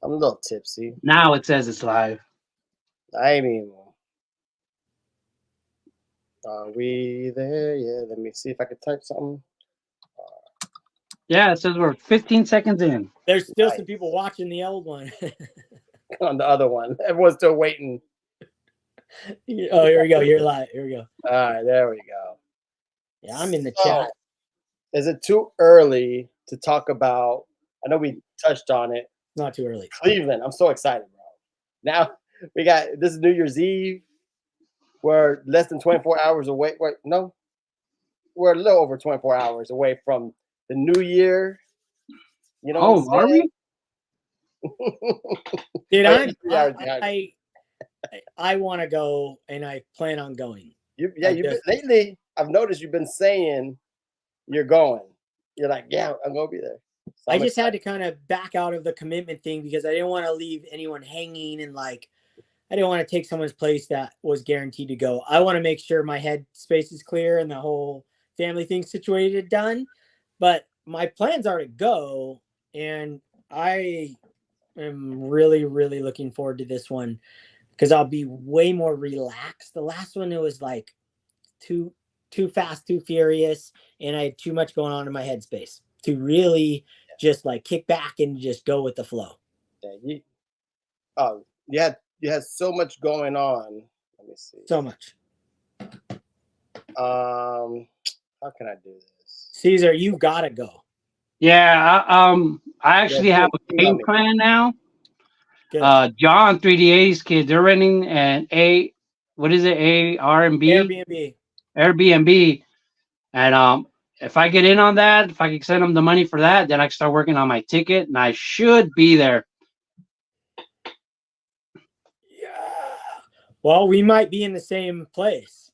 I'm a little tipsy. Now it says it's live. I mean, are we there? Yeah, let me see if I can type something. Yeah, it says we're 15 seconds in. There's still some people Nice. watching the old one. On the other one. Everyone's still waiting. Oh, here we go. You're live. Here we go. All right, there we go. Yeah, I'm in the So, chat. is it too early to talk about? I know we touched on it. Not too early. Cleveland. I'm so excited, bro. Now we got this is New Year's Eve. We're less than 24 hours away. Wait, no, we're a little over 24 hours away from the new year. You know Oh, what are I'm we? Dude, saying? I want to go, and I plan on going. You've been, lately. I've noticed you've been saying you're going. You're like, yeah, I'm gonna be there. So I just had to kind of back out of the commitment thing because I didn't want to leave anyone hanging, and like I didn't want to take someone's place that was guaranteed to go. I want to make sure my head space is clear and the whole family thing situated done. But my plans are to go, and I am really, really looking forward to this one because I'll be way more relaxed. The last one, it was like too fast, too furious, and I had too much going on in my headspace to really just like kick back and just go with the flow. Yeah, you had so much going on. Let me see. So much. How can I do this? Caesar, you gotta go. Yeah, I actually have a game plan now. Good. John 3D8's kids, they're renting an what is it? Airbnb. And if I get in on that, if I can send them the money for that, then I can start working on my ticket, and I should be there. Yeah. Well, we might be in the same place.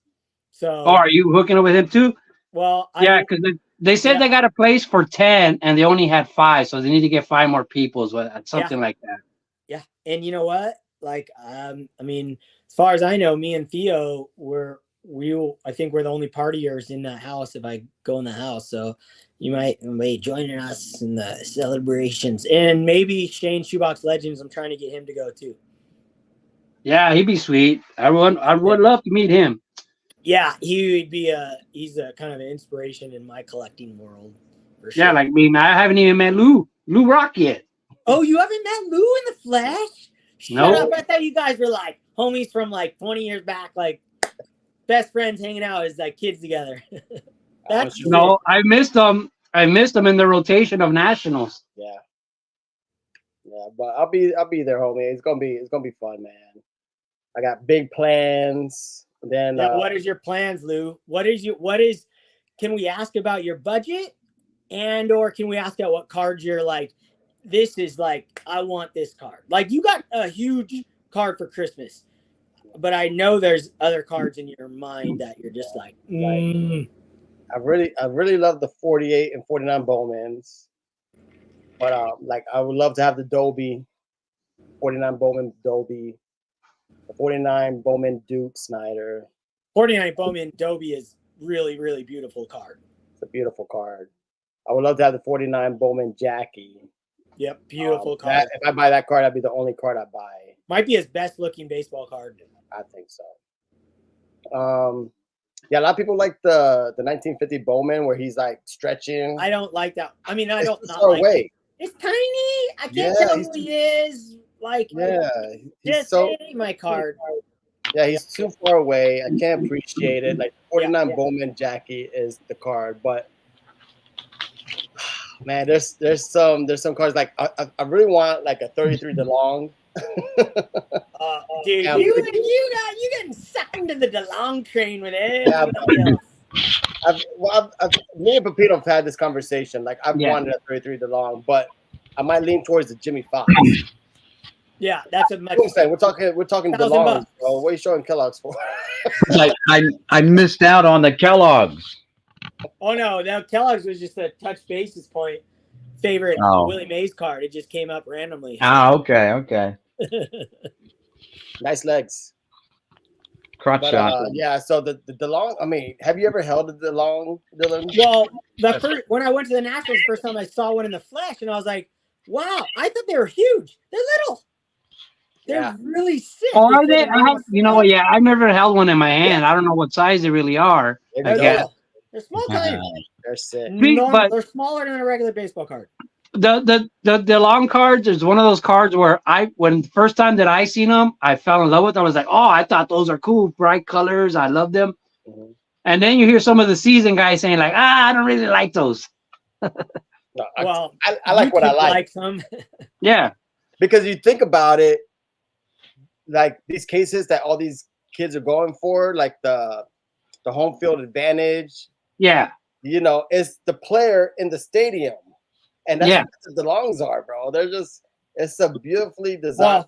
So. Oh, are you hooking up with him too? Well, yeah, because they said they got a place for 10, and they only had 5, so they need to get 5 more people, something like that. Yeah, and you know what? Like, I mean, as far as I know, me and Theo I think we're the only partiers in that house if I go in the house. So you might be joining us in the celebrations. And maybe Shane Shoebox Legends, I'm trying to get him to go too. Yeah, he'd be sweet. I would love to meet him. Yeah, he's a kind of an inspiration in my collecting world. For sure. Yeah, like me, man. I haven't even met Lou Rock yet. Oh, you haven't met Lou in the flesh? Shut up. I thought you guys were like homies from like 20 years back, like best friends hanging out as like kids together. No, I missed them. I missed them in the rotation of nationals. Yeah, but I'll be there, homie. It's gonna be fun, man. I got big plans. Then what is your plans, Lou? Can we ask about your budget, and or can we ask about what cards you're like? This is like, I want this card. Like, you got a huge card for Christmas, but I know there's other cards in your mind that you're just like. I really love the 48 and 49 Bowmans, but like I would love to have the Dobie, 49 Bowman Dobie, the 49 Bowman Duke Snyder. 49 Bowman Dobie is really, really beautiful card. It's a beautiful card. I would love to have the 49 Bowman Jackie. Yep, beautiful card. If I buy that card, that'd be the only card I buy. Might be his best looking baseball card. I think so. Yeah, a lot of people like the 1950 Bowman where he's like stretching. I don't like that. I mean, it's tiny. I can't tell who he is. Like, yeah, just my card. Yeah, he's too far away. I can't appreciate it. Like 49 Bowman Jackie is the card, but man, there's some cards like I really want like a 33 DeLong. Dude, you getting sucked into the DeLong train with everybody else. Me and Pepito have had this conversation. Like I've wanted a 33 DeLong, but I might lean towards the Jimmy Fox. Yeah, that's a much. We're talking DeLong, bro. What are you showing Kellogg's for? Like I missed out on the Kellogg's. Oh no, that Kellogg's was just a touch basis point favorite Willie Mays card. It just came up randomly. Oh, okay. Nice legs. Crotch shot. Yeah, so the DeLong, I mean, have you ever held a DeLong, Dylan? Well, when I went to the Nationals the first time, I saw one in the flesh, and I was like, wow, I thought they were huge. They're little. They're Yeah. really sick. Oh, are they? fit in really You know, small. yeah, I've never held one in my hand. I don't know what size they really are. They're I They're guess. dope. little. They're small tiny. They're sick. But- They're smaller than a regular baseball card. The long cards is one of those cards where when the first time that I seen them, I fell in love with them. I was like, oh, I thought those are cool, bright colors. I love them. Mhm. And then you hear some of the season guys saying like, I don't really like those. No, Well, I like what I YouTube like. likes them. Yeah, Because you think about it, like these cases that all these kids are going for, like the home field advantage, yeah. you know, it's the player in the stadium. And that's Yeah. what the longs are, bro. They're just, it's a beautifully designed.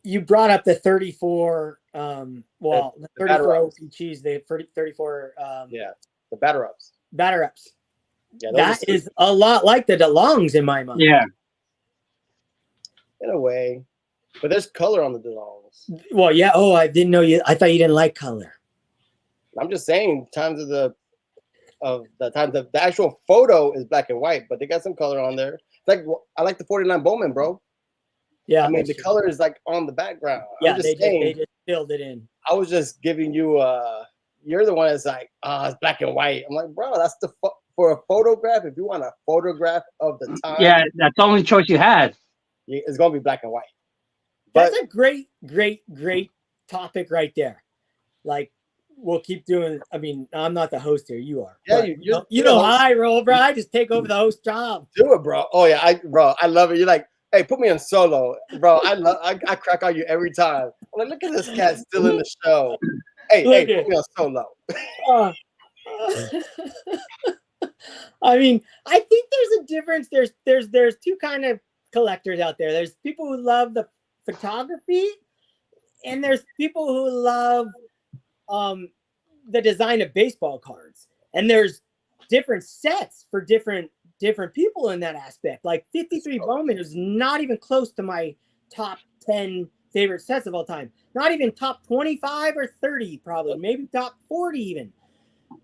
You brought up the 34. The batter 34 ups. OPGs. The 34. Yeah, the batter ups. Batter ups. Yeah, those are That sick is a lot like the DeLongs in my mind. Yeah. in a way, but there's color on the DeLongs. Well, yeah. Oh, I didn't know you. I thought you didn't like color. I'm just saying, the actual photo is black and white, but they got some color on there. It's like I like the 49 Bowman, bro. Yeah. I mean, that's the true. color is like on the background. Yeah, I'm just they saying. just filled it in. I was just giving you. You're the one that's like, it's black and white. I'm like, bro, that's for a photograph. If you want a photograph of the time, Yeah, that's the only choice you had. it's gonna be black and white. That's But a great topic right there. Like, we'll keep doing. I mean, I'm not the host here. You are. Yeah, But you're know the how host. I roll, bro. I just take over the host job. do it, bro. Oh yeah, I love it. You're like, hey, put me in solo, bro. I crack on you every time. I'm like, look at this cat still in the show. Hey, Look put at- me on solo. Uh, I mean, I think there's a difference. There's two kind of collectors out there. There's people who love the photography, and there's people who love the design of baseball cards. And there's different sets for different people in that aspect. Like 53 Bowman is not even close to my top 10 favorite sets of all time. Not even top 25 or 30, probably, maybe top 40 even.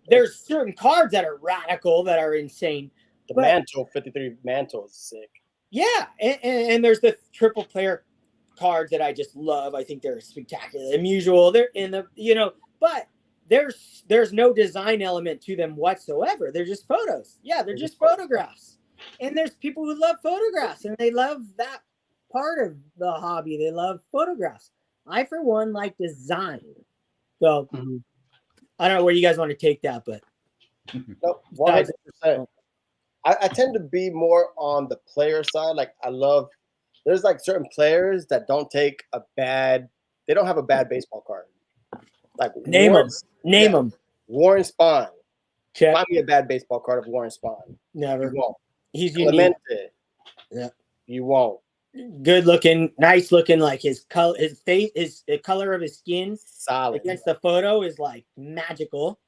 There's certain cards that are radical, that are insane. The But- mantle, 53 mantle is sick. Yeah, and there's the triple player cards that I just love. I think they're spectacular. Unusual. They're in the, but there's no design element to them whatsoever. They're just photos. Yeah, they're just photographs. And there's people who love photographs, and they love that part of the hobby. They love photographs. I, for one, like design. So Mhm. I don't know where you guys want to take that, but No, 100%. I tend to be more on the player side. Like there's like certain players that they don't have a bad baseball card. Like name them. Name them. Warren Spahn. Check. Find me a bad baseball card of Warren Spahn. Never. You won't. He's unique. Clemente. Yeah. You won't. Good looking, nice looking. Like his color, his face, the color of his skin Solid. against the photo is like magical.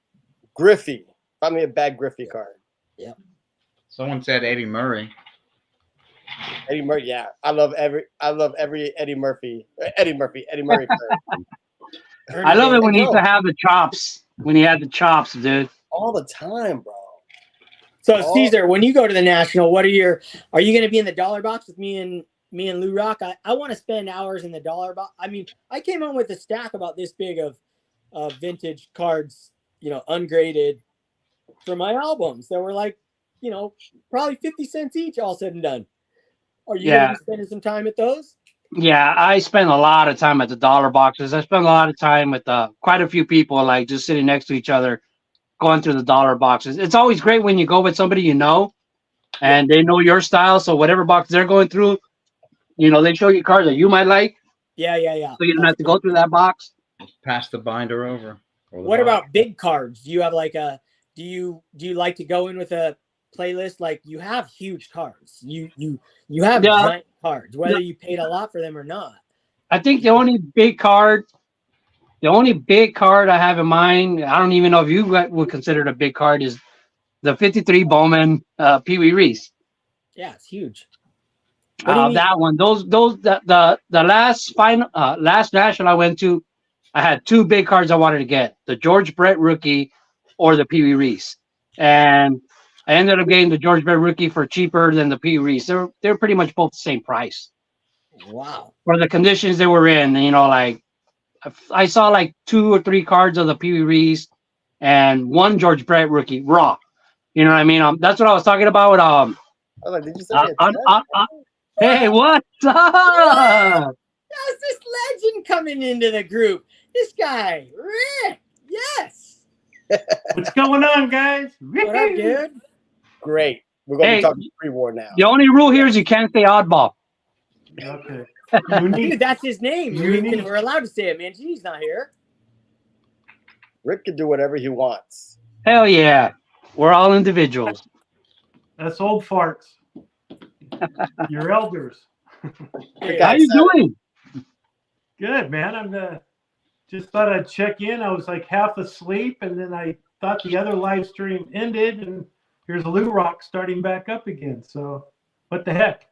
Griffey. Find me a bad Griffey card. Someone said Eddie Murray. Eddie Murray. Yeah, I love every Eddie Murray card. I love it when he Bro. used to have the chops. When he had the chops, dude. All the time, bro. So Oh. Caesar, when you go to the National, are you going to be in the dollar box with me and Lou Rock? I want to spend hours in the dollar box. I mean, I came home with a stack about this big of vintage cards, ungraded for my albums that were like, probably 50 cents each, all said and done. Are you going Yeah. to be spending some time at those? Yeah, I spend a lot of time at the dollar boxes. I spend a lot of time with quite a few people, like just sitting next to each other, going through the dollar boxes. It's always great when you go with somebody you know, and they know your style. So whatever box they're going through, they show you cards that you might like, Yeah. so you don't have to go through that box. Pass the binder over. or the What box. about big cards? Do you have like do you like to go in with a playlist? Like, you have huge cards. You have Yeah. giant cards, whether you paid a lot for them or not. I think the only big card I have in mind, I don't even know if you would consider it a big card, is the 53 Bowman Pee Wee Reese. Yeah, it's huge. What do you mean? That one. The last national I went to, I had two big cards I wanted to get: the George Brett rookie or the Pee Wee Reese. And I ended up getting the George Brett rookie for cheaper than the Pee Reese. They're pretty much both the same price Wow. for the conditions they were in. You know, like I saw like 2 or 3 cards of the Pee Reese and 1 George Brett rookie raw. You know what I mean? That's what I was talking about. I was like, did you say Hey, what's up? How's this legend coming into the group? This guy, Rick. Yes. What's going on, guys? What up, dude? Great. We're going to Hey, be talking pre-war now. The only rule here is you can't say oddball. Okay. Dude, that's his name. Unique. We're allowed to say it, man. He's not here. Rick can do whatever he wants. Hell yeah. We're all individuals. That's old farts. Your elders. How you doing? Good, man. I'm just thought I'd check in. I was like half asleep, and then I thought the other live stream ended, and here's Lou Rock starting back up again. So, what the heck?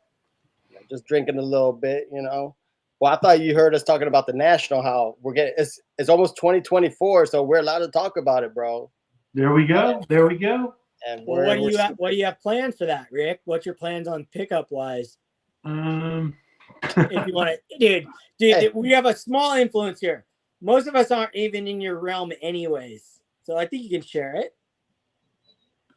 Just drinking a little bit, you know. Well, I thought you heard us talking about the national. How we're getting it's almost 2024, so we're allowed to talk about it, bro. There we go. There we go. And Well, what do you have planned for that, Rick? What's your plans on pickup wise? If you want to, dude, Hey. we have a small influence here. Most of us aren't even in your realm, anyways. So I think you can share it.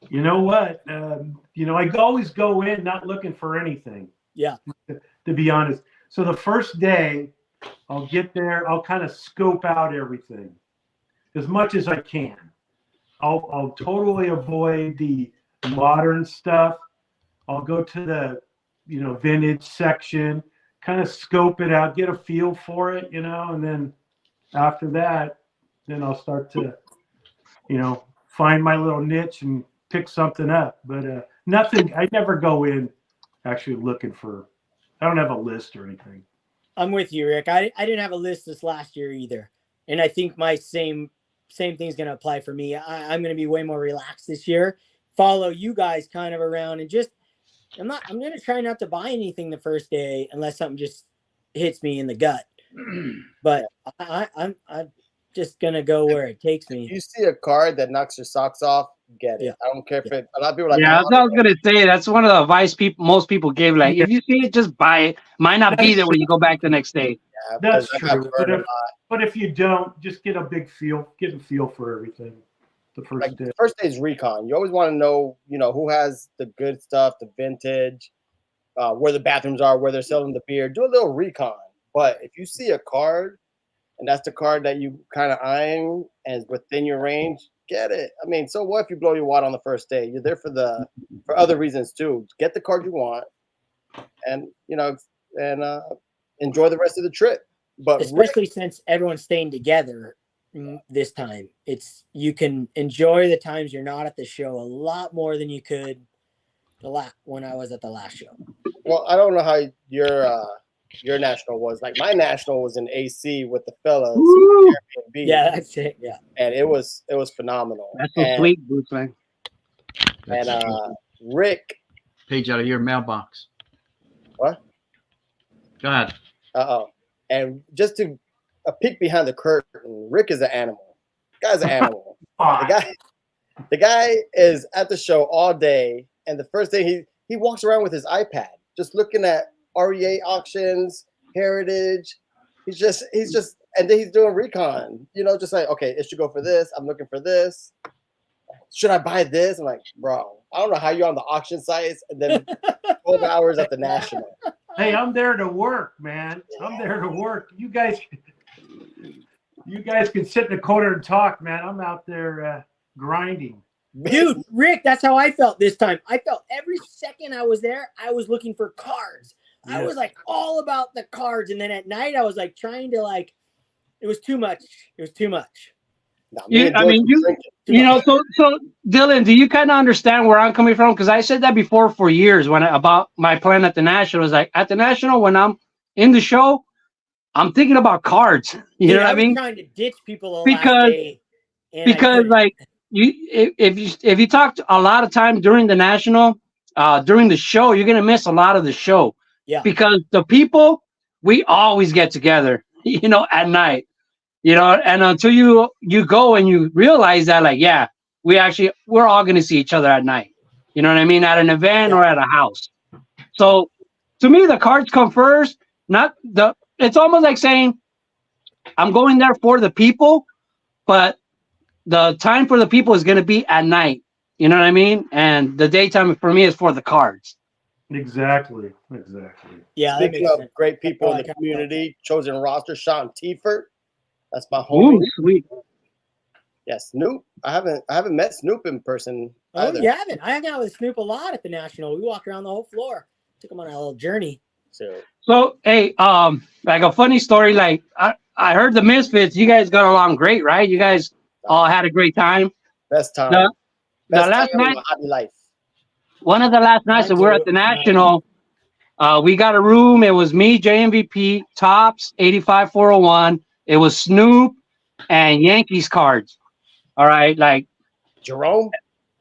You know what? I always go in not looking for anything. Yeah. To be honest. So the first day, I'll get there. I'll kind of scope out everything as much as I can. I'll totally avoid the modern stuff. I'll go to the, vintage section, kind of scope it out, get a feel for it, and then after that, then I'll start to, find my little niche and pick something up. But nothing, I never go in actually looking for, I don't have a list or anything. I'm with you, Rick. I didn't have a list this last year either. And I think my same thing's going to apply for me. I'm going to be way more relaxed this year. Follow you guys kind of around and just, I'm going to try not to buy anything the first day unless something just hits me in the gut. But I'm just going to go where it takes me. If you see a card that knocks your socks off, get it. Yeah. I don't care if it. A lot of people are like, Yeah, that's what I was gonna say. That's one of the advice most people give. Like, if you see it, just buy it. Might not be there when you go back the next day. Yeah, That's because I got true. burned a lot. But if you don't, just get a feel for everything the first Like day. the first day is recon. You always want to know, who has the good stuff, the vintage, where the bathrooms are, where they're selling the beer. Do a little recon. But if you see a card, and that's the card that you kind of eyeing and is within your range, get it. I mean, so what if you blow your wad on the first day? You're there for other reasons too. Get the card you want, and enjoy the rest of the trip. But Especially since everyone's staying together this time, you can enjoy the times you're not at the show a lot more than you could when I was at the last show. Well, I don't know how your national was. Like my national was in AC with the fellas. Woo! Airbnb, Yeah, that's it. Yeah. and it was phenomenal. That's so sweet, Bruce, man. And Rick, Page out of your mailbox. What? Go ahead. and just to a peek behind the curtain, Rick is an animal. The guy's an animal. The guy is at the show all day, and the first thing he walks around with his iPad, just looking at REA auctions, Heritage. He's just, and then he's doing recon. Just like, okay, it should go for this. I'm looking for this. Should I buy this? I'm like, bro, I don't know how you're on the auction sites and then 12 hours at the national. Hey, I'm there to work, man. I'm there to work. You guys can sit in the corner and talk, man. I'm out there grinding. Dude, Rick, that's how I felt this time. I felt every second I was there, I was looking for cards. I was like all about the cards. And then at night, I was like trying to it was too much. It was too much. No, so Dylan, do you kind of understand where I'm coming from? Because I said that before for years about my plan at the National. Was like at the National when I'm in the show, I'm thinking about cards. You know what I mean? Trying to ditch people because like if you talk a lot of time during the National, during the show, you're gonna miss a lot of the show. Yeah. Because the people, we always get together, at night. And until you go and you realize that, we're all going to see each other at night. You know what I mean? At an event or at a house. So to me, the cards come first. Not the. It's almost like saying, I'm going there for the people, but the time for the people is going to be at night. You know what I mean? And the daytime for me is for the cards. Exactly. Yeah, that Speaking makes of sense. great people in That's the all I got. community, chosen roster, Sean Tiefert. That's my homie. Ooh, sweet. Yeah, Snoop. I haven't met Snoop in person Oh, either. you haven't? I hang out with Snoop a lot at the National. We walked around the whole floor. Took him on a little journey. So Hey, like a funny story. Like I heard the Misfits. You guys got along great, right? You guys all had a great time. best time. The Best last time in night, my hobby life. one of the last nights that we're at the National, we got a room. It was me, JMVP, Tops, 85401. It was Snoop and Yankees cards. All right, like Jerome.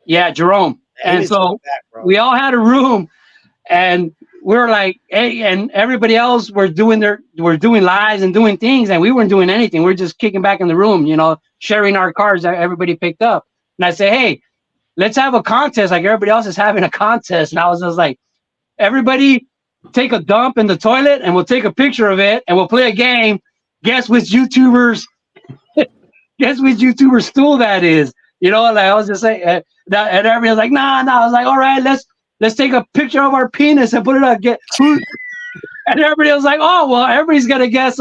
yeah, Jerome. Yeah, he And needs to come so back, bro. we all had a room, and we were like, hey, and everybody else were doing lives and doing things, and we weren't doing anything. We are just kicking back in the room, you know, sharing our cards that everybody picked up. And I say, hey, let's have a contest like everybody else is having a contest. And I was just like, everybody take a dump in the toilet and we'll take a picture of it and we'll play a game. Guess which YouTuber's stool that is. You know, like I was just saying that, and everybody was like, nah. I was like, all right, let's take a picture of our penis and put it on. And everybody was like, oh well, everybody's gonna guess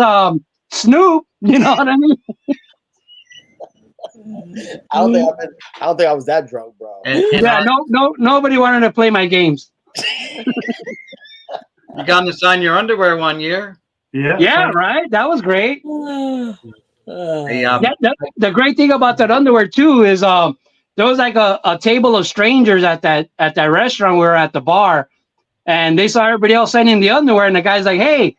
Snoop. You know what I mean? I don't think I was that drunk, bro. And Yeah, nobody wanted to play my games. you got to sign your underwear one year. Yeah, right. That was great. Hey, The great thing about that underwear too is there was like a table of strangers at that restaurant we were at the bar, and they saw everybody else signing the underwear, and the guy's like, hey,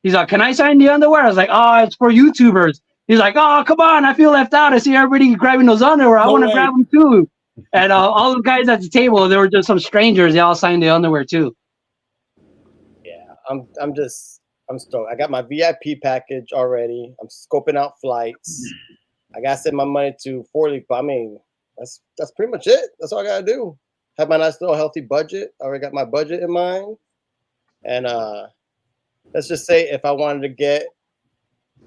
he's like, can I sign the underwear? I was like, oh, it's for YouTubers. He's like, oh, come on, I feel left out. I see everybody grabbing those underwear. I want to grab them too. And all the guys at the table, there were just some strangers. They all signed the underwear too. Yeah, I'm stoked. I got my VIP package already. I'm scoping out flights. I gotta send my money to Fort Lee. I mean, that's pretty much it. That's all I gotta do. Have my nice little healthy budget. I already got my budget in mind. And let's just say if I wanted to get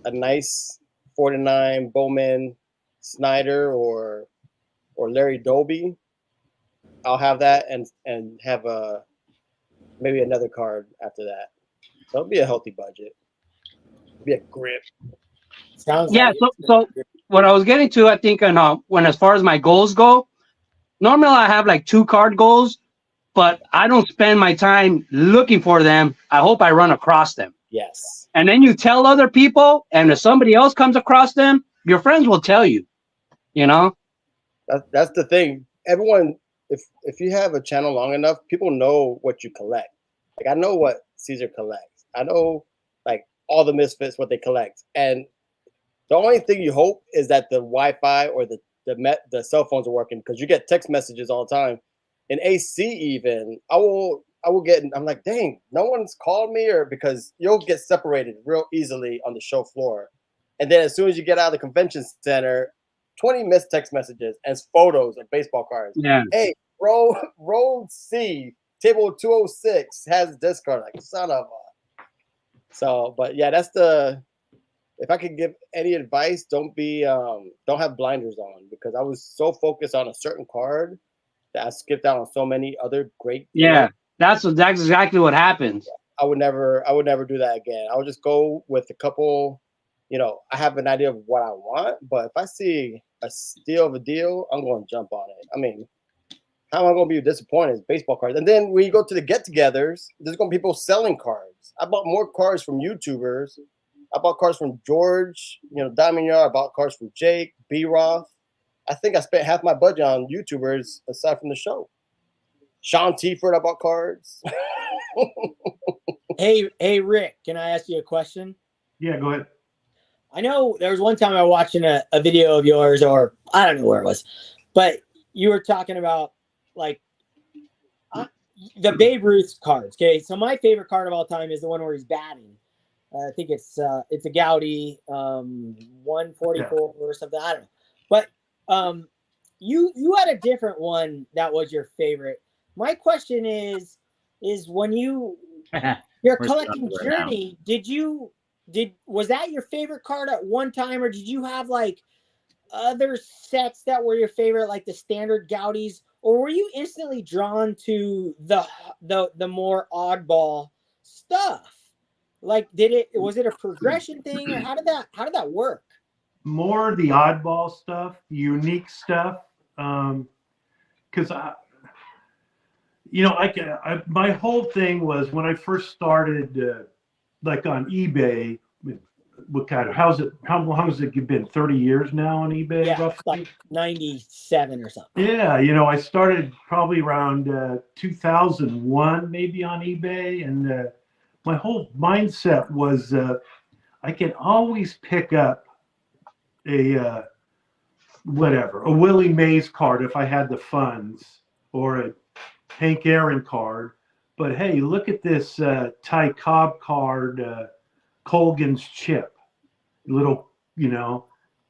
a nice 49 Bowman Snyder or Larry Doby, I'll have that and have maybe another card after that. So it'll be a healthy budget. It'll be a grip. Sounds Yeah. like So what I was getting to, I think, when as far as my goals go, normally I have like 2 card goals, but I don't spend my time looking for them. I hope I run across them. Yes. And then you tell other people, and if somebody else comes across them, your friends will tell you. You know. That's the thing. Everyone, if you have a channel long enough, people know what you collect. Like I know what Caesar collects. I know like all the Misfits what they collect. And the only thing you hope is that the Wi-Fi or the cell phones are working, because you get text messages all the time. In AC even, I will get. I'm like, dang, no one's called me, or because you'll get separated real easily on the show floor, and then as soon as you get out of the convention center, 20 missed text messages and photos of baseball cards. Yeah. Hey, row C, table 206 has this card. Like, son of a. So, but yeah, that's the. If I could give any advice, don't have blinders on, because I was so focused on a certain card that I skipped out on so many other great. Yeah, that's exactly what happens. I would never do that again. I would just go with a couple. You know, I have an idea of what I want, but if I see a steal of a deal, I'm going to jump on it. I mean, how am I going to be disappointed? It's baseball cards. And then when you go to the get-togethers, there's going to be people selling cards. I bought more cards from YouTubers. I bought cards from George, Diamond Yard. I bought cards from Jake, B-Roth. I think I spent half my budget on YouTubers aside from the show. Sean Tiefert, I bought cards. Hey, Rick, can I ask you a question? Yeah, go ahead. I know there was one time I was watching a video of yours, or I don't know where it was, but you were talking about like the Babe Ruth cards. Okay, so my favorite card of all time is the one where he's batting. I think it's a Gaudy 144 or something. I don't know, but you had a different one that was your favorite. my question is when your We're collecting stuck right now. journey, was that your favorite card at one time, or did you have like other sets that were your favorite, like the standard Gaudis, or were you instantly drawn to the more oddball stuff? Like, was it a progression thing, or how did that work? More the oddball stuff, the unique stuff. Because my whole thing was when I first started, like on eBay. What kind of? How long has it been? 30 years now on eBay, Yeah, roughly. like 97 or something. Yeah, I started probably around 2001, maybe on eBay, and my whole mindset was I can always pick up a Willie Mays card if I had the funds, or a Hank Aaron card. But hey, look at this Ty Cobb card, Colgan's chip, little,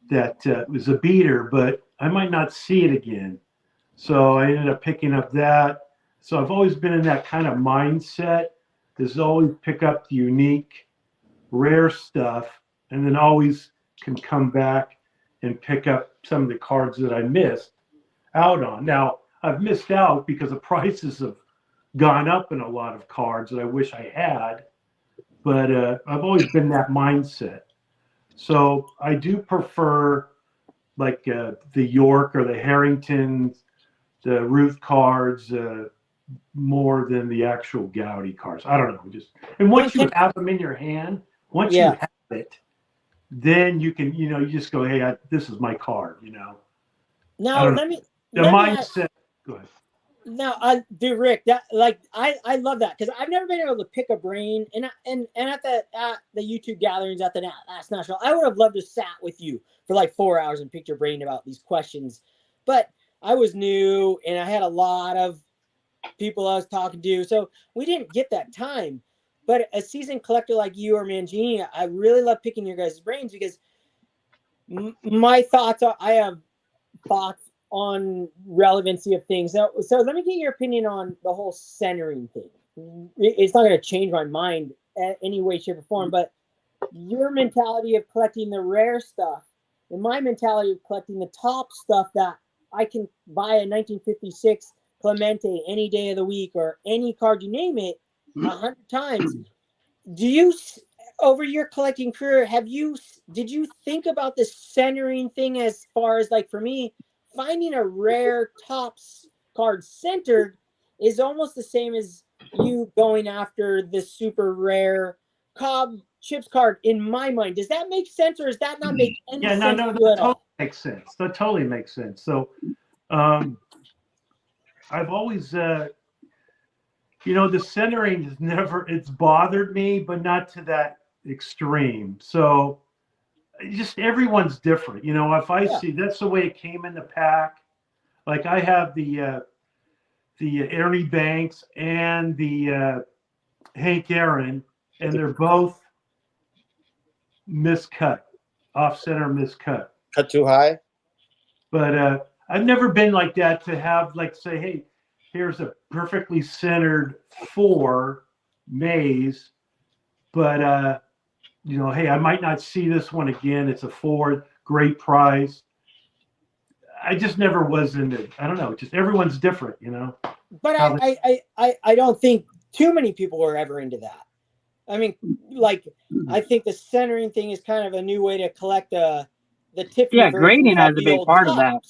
that was a beater, but I might not see it again. So I ended up picking up that. So I've always been in that kind of mindset. Is always pick up the unique, rare stuff, and then always can come back and pick up some of the cards that I missed out on. Now, I've missed out because the prices have gone up in a lot of cards that I wish I had, but I've always been that mindset. So I do prefer like the York or the Harringtons, the Ruth cards, more than the actual Gaudi cards. I don't know. And once you have them in your hand, once you have it, then you can, you just go, hey, this is my card, Now let me mindset. Go ahead. Now, dude, Rick, that I love that because I've never been able to pick a brain, and at the YouTube gatherings at the last national, I would have loved to sat with you for like 4 hours and pick your brain about these questions, but I was new and I had a lot of people I was talking to, so we didn't get that time. But a seasoned collector like you or Mangini, I really love picking your guys' brains because my thoughts are, I have thoughts on relevancy of things. So let me get your opinion on the whole centering thing. It's not going to change my mind in any way, shape, or form, but your mentality of collecting the rare stuff and my mentality of collecting the top stuff that I can buy a 1956 Clemente any day of the week or any card, you name it, 100 times. Do you, over your collecting career, did you think about the centering thing as far as, like, for me, finding a rare tops card centered is almost the same as you going after the super rare Cobb chips card in my mind. Does that make sense, or does that not make any sense? No, that totally makes sense. That totally makes sense. So I've always, the centering is it's bothered me, but not to that extreme. So just everyone's different. If I see that's the way it came in the pack, like I have the Ernie Banks and the Hank Aaron, and they're both miscut, off center miscut. Cut too high. But I've never been like that to have, like, say, hey, here's a perfectly centered 4 Mays, but hey, I might not see this one again. It's a 4, great price. I just never was into, I don't know, just everyone's different, But I don't think too many people were ever into that. I mean, like, I think the centering thing is kind of a new way to collect the Tiffany. Yeah, grading has a big part of that.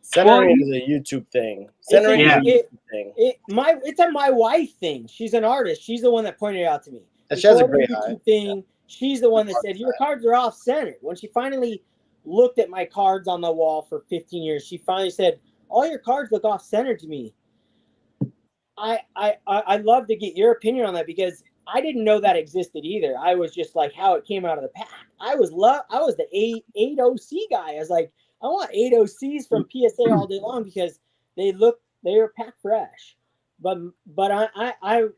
Centering is a YouTube thing. Centering is a YouTube thing. It's a my wife thing. She's an artist. She's the one that pointed it out to me. And she has a great eye. Thing. She's the one that said your cards are off centered. When she finally looked at my cards on the wall for 15 years, she finally said, "All your cards look off centered to me." I'd love to get your opinion on that because I didn't know that existed either. I was just like how it came out of the pack. I was the 8 OC guy. I was like, I want 8 OCs from PSA all day long because they were packed fresh. But I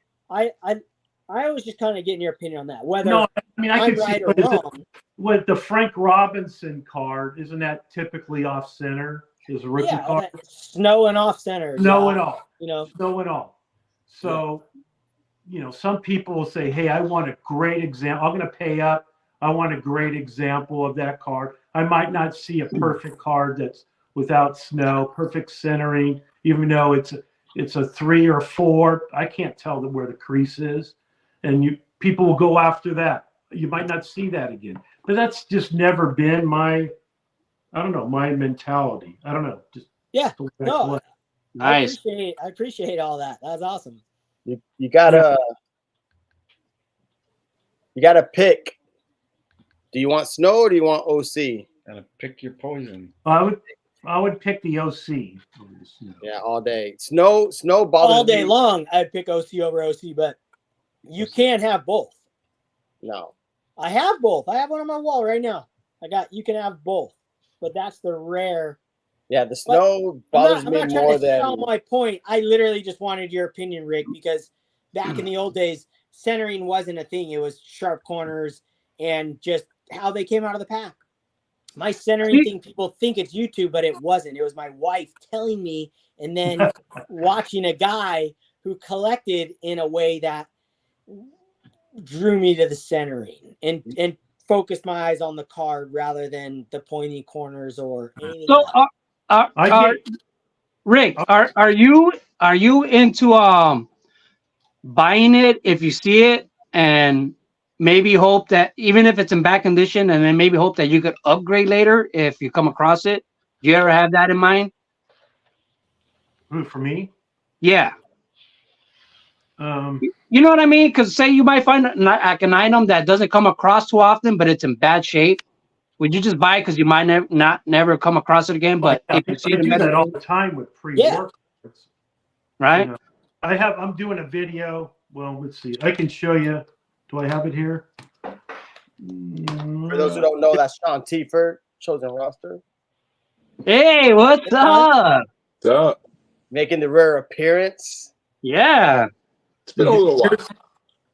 was just kind of getting your opinion on that. Whether I I'm can right see or wrong. With the Frank Robinson card, isn't that typically off center? Is a rookie Yeah, card. that snow and off center. Snow and all. You know, Snow and all. So, some people will say, hey, I want a great example. I'm going to pay up. I want a great example of that card. I might not see a perfect card that's without snow, perfect centering, even though it's a 3 or 4. I can't tell where the crease is. And people will go after that. You might not see that again. But that's just never been my mentality. I don't know. Just yeah. the way I No, play. Nice. I appreciate all that. That's awesome. You gotta pick. Do you want snow or do you want OC? Gotta pick your poison. I would pick the OC. Yeah, all day. Snow bothers All day me. long, I'd pick OC over OC, but you can't have both. No. I have both. I have one on my wall right now. You can have both, but that's the rare. Yeah, the snow bothers I'm me not more trying to than sell my point. I literally just wanted your opinion, Rick, because back in the old days, centering wasn't a thing. It was sharp corners and just how they came out of the pack. My centering thing, people think it's YouTube, but it wasn't. It was my wife telling me and then watching a guy who collected in a way that drew me to the centering and focused my eyes on the card rather than the pointy corners or anything So, else. Rick, are you into buying it if you see it and maybe hope that even if it's in bad condition, and then maybe hope that you could upgrade later if you come across it? Do you ever have that in mind? Who, for me? Yeah. Um, You know what I mean? Because say you might find like an item that doesn't come across too often, but it's in bad shape. Would you just buy it because you might never come across it again? But if you see I it in do better that all shape, the time with pre-work. right? You know, I'm doing a video. Well, let's see. I can show you. Do I have it here? for those who don't know, that's Sean Tiefert, chosen roster, Hey, what's up? What's up? making the rare appearance. Yeah. It's been a little while.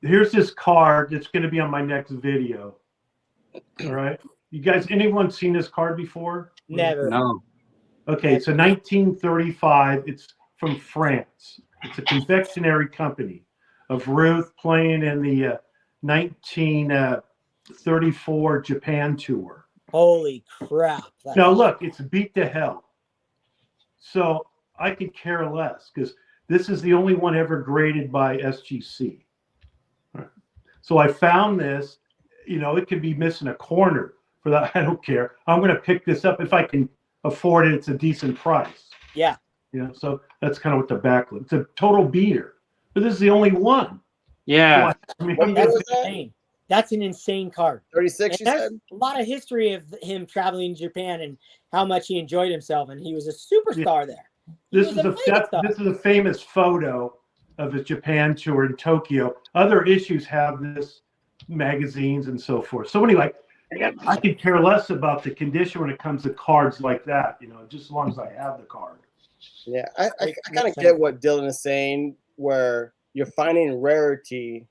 Here's this card that's going to be on my next video. All right. You guys, anyone seen this card before? Never. No. Okay, so 1935. It's from France. It's a confectionery company of Ruth playing in the 1934 Japan tour. Holy crap. Now look, it's beat to hell. So I could care less because this is the only one ever graded by SGC. So I found this, it could be missing a corner for that. I don't care. I'm going to pick this up if I can afford it. It's a decent price. Yeah. So that's kind of what the back looks. It's a total beater, but this is the only one. Yeah. I mean, What year That's was that? insane. That's an insane card. 36, And you there's said? a lot of history of him traveling to Japan and how much he enjoyed himself, and he was a superstar there. He this was is a mega star. this is a famous photo of his Japan tour in Tokyo. Other issues have this, magazines and so forth. So anyway, I could care less about the condition when it comes to cards like that, just as long as I have the card. Yeah, I kind of get what Dylan is saying, where you're finding rarity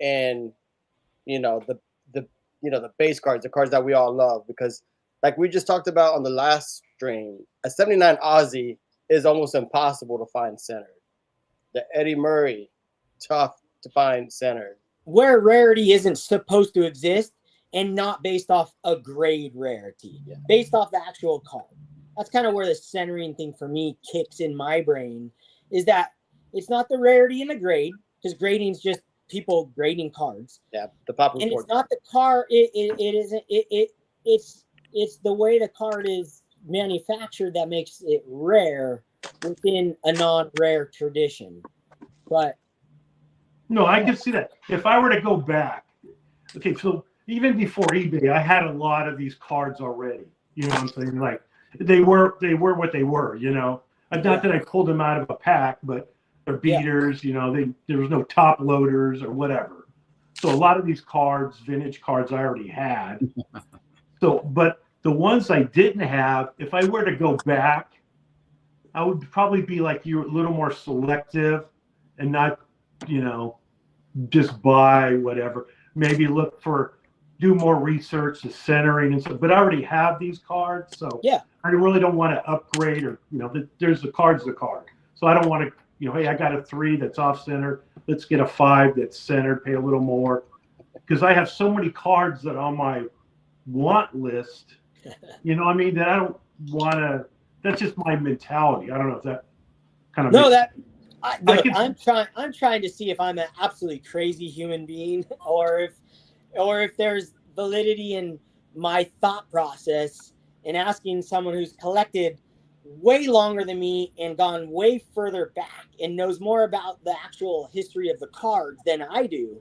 and the base cards, the cards that we all love, because like we just talked about on the last stream, a 79 Aussie is almost impossible to find centered. The Eddie Murray, tough to find centered. Where rarity isn't supposed to exist and not based off a grade rarity, based off the actual card. That's kind of where the centering thing for me kicks in my brain, is that it's not the rarity in the grade, because grading is just people grading cards. Yeah, the pop And report. it's not the card. It's the way the card is manufactured that makes it rare within a non-rare tradition. But No, I can see that. If I were to go back, okay, so even before eBay, I had a lot of these cards already. You know what I'm saying? Like they were what they were. Not that I pulled them out of a pack, but they're beaters. There was no top loaders or whatever. So a lot of these cards, vintage cards, I already had. So, but the ones I didn't have, if I were to go back, I would probably be like you, a little more selective and not, just buy whatever. Maybe look for do more research, the centering and stuff. But I already have these cards, so Yeah. I really don't want to upgrade or there's the card's the card. So I don't want to hey, I got a 3 that's off center. Let's get a 5 that's centered. Pay a little more because I have so many cards that are on my want list. You know what I mean? That I don't want to. That's just my mentality. I don't know if that kind of No, makes look, I'm trying to see if I'm an absolutely crazy human being or if there's validity in my thought process and asking someone who's collected way longer than me and gone way further back and knows more about the actual history of the cards than I do.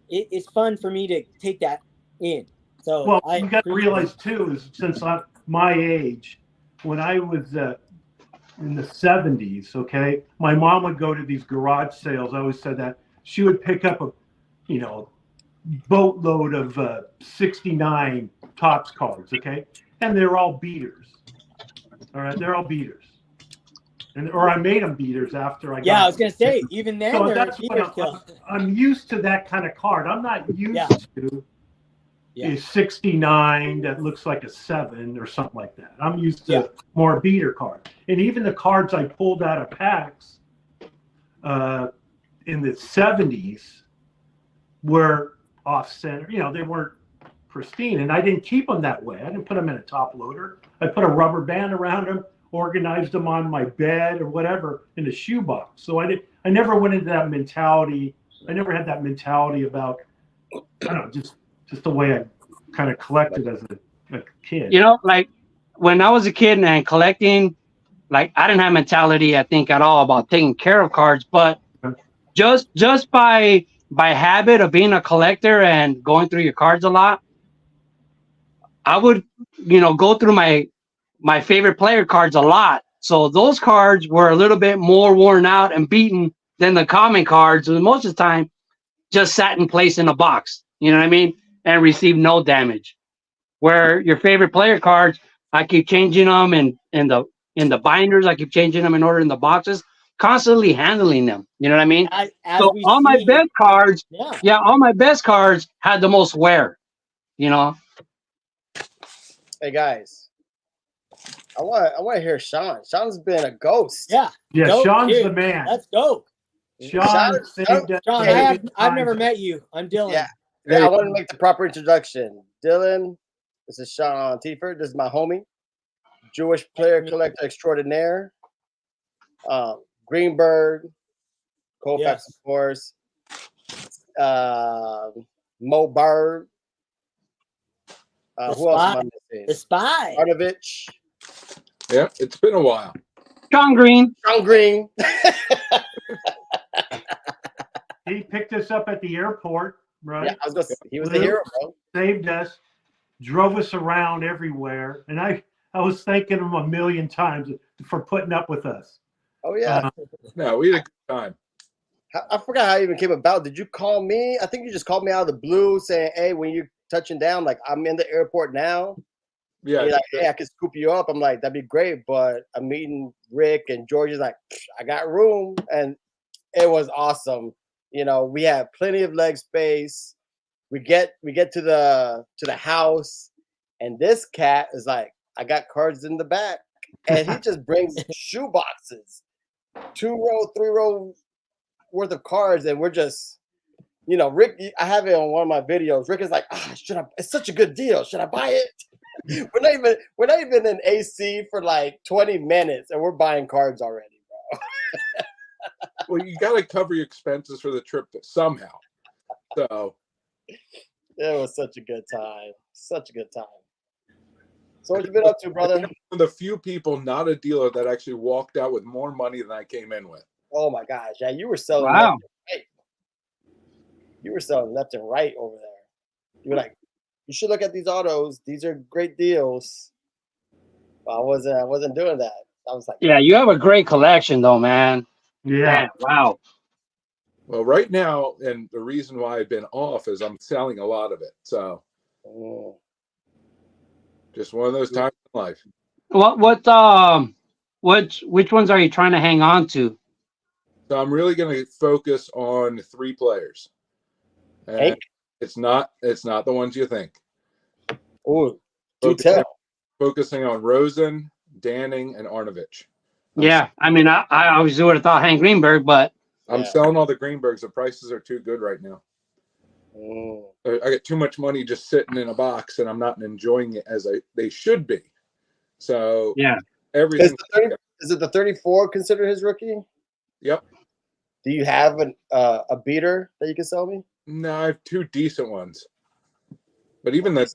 It's fun for me to take that in. So Well, you got to realize too is since I'm my age, when I was in the 70s, okay, my mom would go to these garage sales. I always said that she would pick up a boatload of 69 Topps cards, okay, and they're all beaters. All right, they're all beaters, or I made them beaters after I got. Yeah, I was gonna say even then So they're that's beaters what still. I'm used to that kind of card. I'm not used to a 69 that looks like a 7 or something like that. I'm used to more beater cards, and even the cards I pulled out of packs in the 70s were off center. They weren't pristine, and I didn't keep them that way. I didn't put them in a top loader. I put a rubber band around them, organized them on my bed or whatever in a shoebox. So I never went into that mentality. I never had that mentality about, I don't know, just the way I kind of collected as a kid. Like when I was a kid and collecting, like I didn't have mentality, I think, at all about taking care of cards, but just by habit of being a collector and going through your cards a lot, I would, go through my favorite player cards a lot. So those cards were a little bit more worn out and beaten than the common cards. And most of the time, just sat in place in a box. You know what I mean? And received no damage. Where your favorite player cards, I keep changing them in the binders. I keep changing them in order in the boxes, constantly handling them. You know what I mean? So all my best cards, all my best cards had the most wear. Hey guys, I want to hear Sean. Sean's been a ghost. Yeah, Sean's the man. Let's go. Sean, I've never met you. I'm Dylan. Yeah, I want to make the proper introduction. Dylan, this is Sean Tiefer. This is my homie, Jewish player collector extraordinaire. Greenberg, Colfax, of course. Mo Bird. Who else am I missing? The Spy. Arnovich. Yeah, it's been a while. John Green. John Green. He picked us up at the airport, right? Yeah, I was gonna say, he was the hero, bro. Saved us, drove us around everywhere, and I was thanking him a million times for putting up with us. Oh yeah. No, we had a good time. I forgot how it even came about. Did you call me? I think you just called me out of the blue saying, hey, when you're touching down, like I'm in the airport now. Yeah. You're like, hey, I can scoop you up. I'm like, that'd be great, but I'm meeting Rick and George is like, I got room. And it was awesome. We had plenty of leg space. We get to the house, and this cat is like, I got cards in the back. And he just brings shoe boxes, 2-row, 3-row worth of cards, and we're just, Rick. I have it on one of my videos. Rick is like, it's such a good deal. Should I buy it? We're not even in AC for like 20 minutes, and we're buying cards already, bro. Well, you got to cover your expenses for the trip somehow. So it was such a good time. Such a good time. So what you been up to, brother? One of the few people, not a dealer, that actually walked out with more money than I came in with. Oh my gosh, yeah, you were selling Wow. left and right. You were selling left and right over there. You were like, you should look at these autos. These are great deals. But I wasn't doing that. I was like, Yeah, you have a great collection though, man. Yeah. Man, wow. Well, right now, and the reason why I've been off is I'm selling a lot of it. So just one of those times in life. Which ones are you trying to hang on to? So I'm really going to focus on 3 players. And It's not the ones you think. Oh, do Focusing, tell. focusing on Rosen, Danning, and Arnovich. Yeah, I mean, I always would have thought Hank Greenberg, but I'm Yeah. selling all the Greenbergs. The prices are too good right now. Mm. I get too much money just sitting in a box, and I'm not enjoying it as they should be. So yeah. everything. Is it the 34 considered his rookie? Yep. Do you have a beater that you can sell me? No, I have two decent ones. But even that,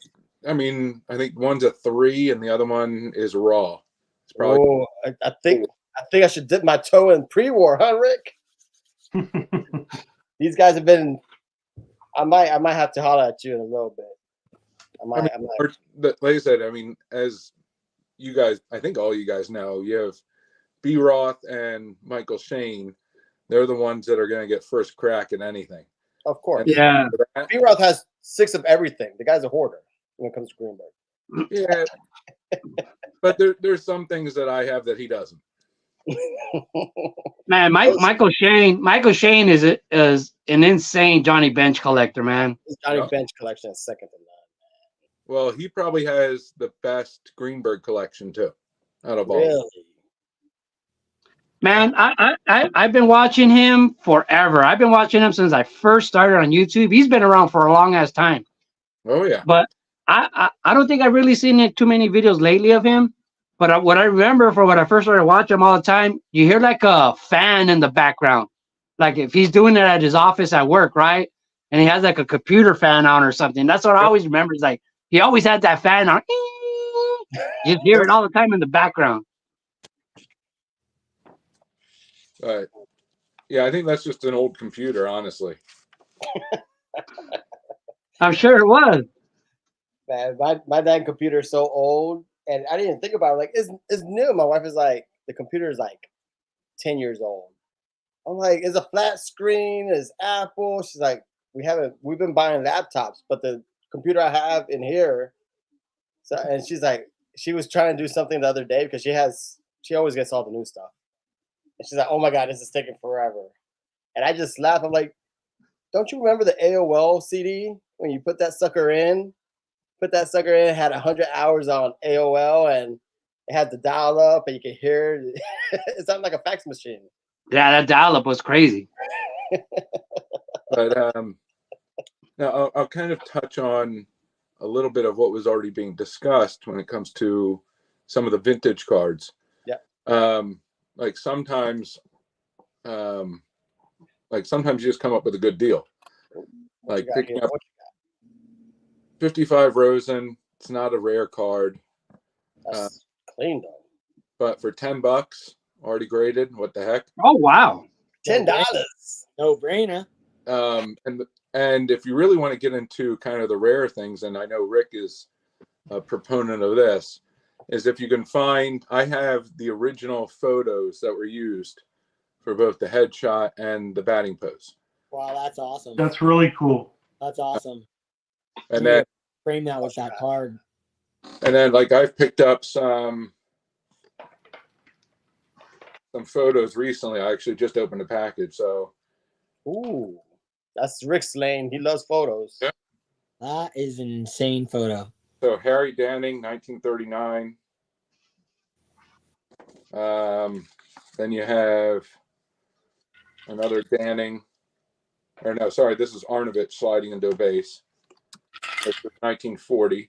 I mean, I think one's a 3 and the other one is raw. It's probably Oh, I think I should dip my toe in pre-war, huh, Rick? These guys have been. I might have to holler at you in a little bit. like I said, I mean, as you guys, I think all you guys know, you have B. Roth and Michael Shane. They're the ones that are going to get first crack at anything. Of course. Yeah. B. Roth has 6 of everything. The guy's a hoarder when it comes to Greenberg. Yeah. But there's some things that I have that he doesn't. Man, Michael Shane is an insane Johnny Bench collector, man. His Johnny Yeah. Bench collection is second to none. Well, he probably has the best Greenberg collection too, out of all. Really? Man, I've been watching him forever. I've been watching him since I first started on YouTube. He's been around for a long ass time. Oh yeah. But I don't think I've really seen too many videos lately of him. But what I remember from when I first started watching him all the time, you hear like a fan in the background. Like if he's doing it at his office at work, right? And he has like a computer fan on or something. That's what I always remember. Is like he always had that fan on. You hear it all the time in the background. But yeah, I think that's just an old computer, honestly. I'm sure it was. Man, my dang computer is so old, and I didn't even think about it. Like, it's new. My wife is like, the computer is like 10 years old. I'm like, it's a flat screen, it's Apple. She's like, we've been buying laptops, but the computer I have in here. So, and she's like, she was trying to do something the other day because she always gets all the new stuff. And she's like, oh my God, this is taking forever. And I just laugh. I'm like, don't you remember the AOL CD when you put that sucker in? It had 100 hours on AOL and it had the dial up and you could hear it. It sounded like a fax machine. Yeah, that dial-up was crazy. But now I'll kind of touch on a little bit of what was already being discussed when it comes to some of the vintage cards. Yeah. Like sometimes you just come up with a good deal. What Like you got picking here? up 55 Rosen. It's not a rare card, That's clean though. but for $10, already graded. What the heck? Oh wow. $10. No brainer. And if you really want to get into kind of the rare things, and I know Rick is a proponent of this, is if you can find, I have the original photos that were used for both the headshot and the batting pose. Wow, that's awesome. That's really cool. That's awesome. And then Frame that with that card. like I've picked up some photos recently. I actually just opened a package. So Ooh, that's Rick's lane. He loves photos. Yeah. That is an insane photo. So Harry Danning, 1939. Then you have another Danning. Or no, sorry, this is Arnovich sliding into a base. It's 1940.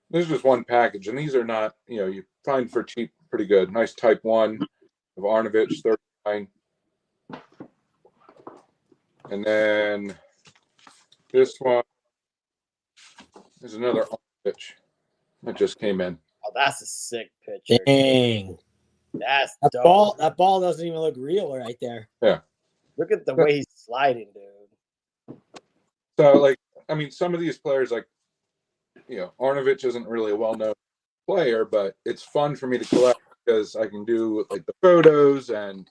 This is just one package, and these are not, you find for cheap pretty good. Nice Type 1 of Arnovich, 39. And then this one is another Arnovich that just came in. Oh, that's a sick picture. Dang. That's That dope. ball doesn't even look real right there. Look at the way he's sliding, dude. So, like, I mean, some of these players, like, Arnovich isn't really a well-known player, but it's fun for me to collect because I can do like the photos, and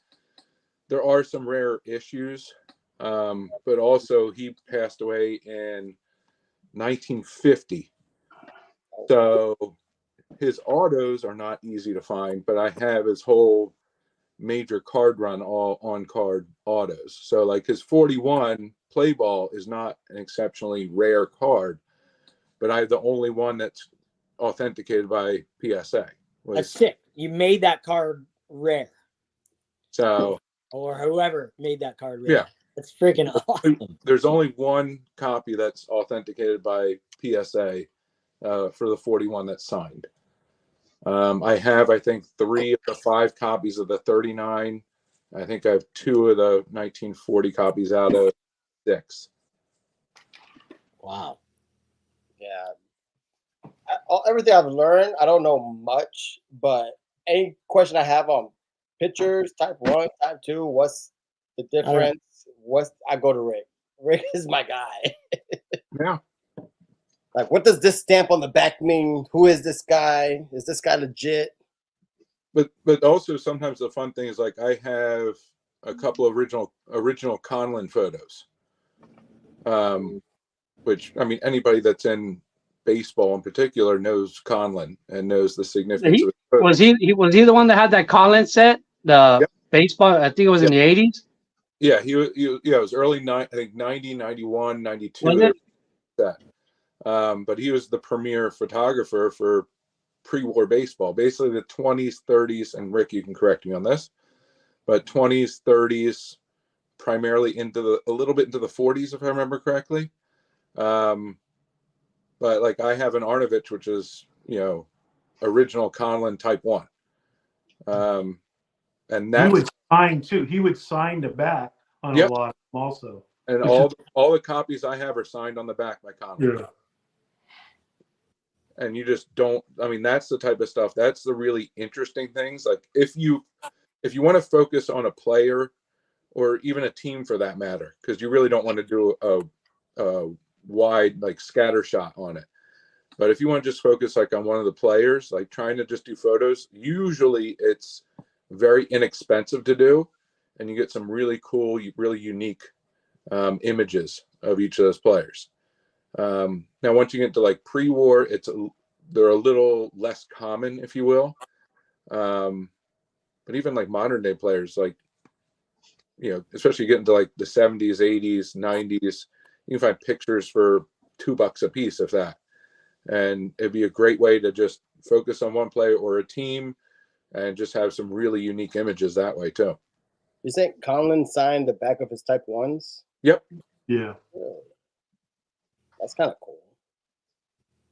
there are some rare issues. But also, he passed away in 1950, so his autos are not easy to find. But I have his whole major card run all on card autos. So like his 41 play ball is not an exceptionally rare card, but I have the only one that's authenticated by PSA. That's sick. You made that card rare, So or whoever made that card rare. yeah, That's freaking awesome. there's only one copy that's authenticated by PSA for the 41 that's signed. I have, I think, 3 of the 5 copies of the 39. I think I have 2 of the 1940 copies out of 6. Wow. Yeah. Everything I've learned, I don't know much, but any question I have on pictures, type 1, type 2, what's the difference? I go to Rick. Rick is my guy. Yeah. Like, what does this stamp on the back mean? Who is this guy? Is this guy legit? But also sometimes the fun thing is like I have a couple of original Conlon photos. Which I mean anybody that's in baseball in particular knows Conlon and knows the significance of it. Was he the one that had that Collins set? The Yep. baseball, I think it was in the 80s. Yeah, it was early I think 90, 91, 92. Was it? That. But he was the premier photographer for pre-war baseball, basically the 20s, 30s, and Rick, you can correct me on this, but 20s, 30s, primarily into a little bit into the 40s, if I remember correctly. But like I have an Arnovich, which is, original Conlon type 1. And He that's, would sign too. He would sign the back on Yep. a lot of them also. and all the copies I have are signed on the back by Conlon. Yeah. And you just don't, I mean, that's the type of stuff, that's the really interesting things. Like if you want to focus on a player or even a team for that matter, because you really don't want to do a wide like scatter shot on it. But if you want to just focus like on one of the players, like trying to just do photos, usually it's very inexpensive to do. And you get some really cool, really unique images of each of those players. Now, once you get to like pre-war, they're a little less common, if you will. But even like modern day players, like, especially getting to like the 70s, 80s, 90s, you can find pictures for $2 a piece, if that. And it'd be a great way to just focus on one player or a team and just have some really unique images that way too. You think Conlon signed the back of his type 1s? Yep. Yeah. Really? That's kind of cool.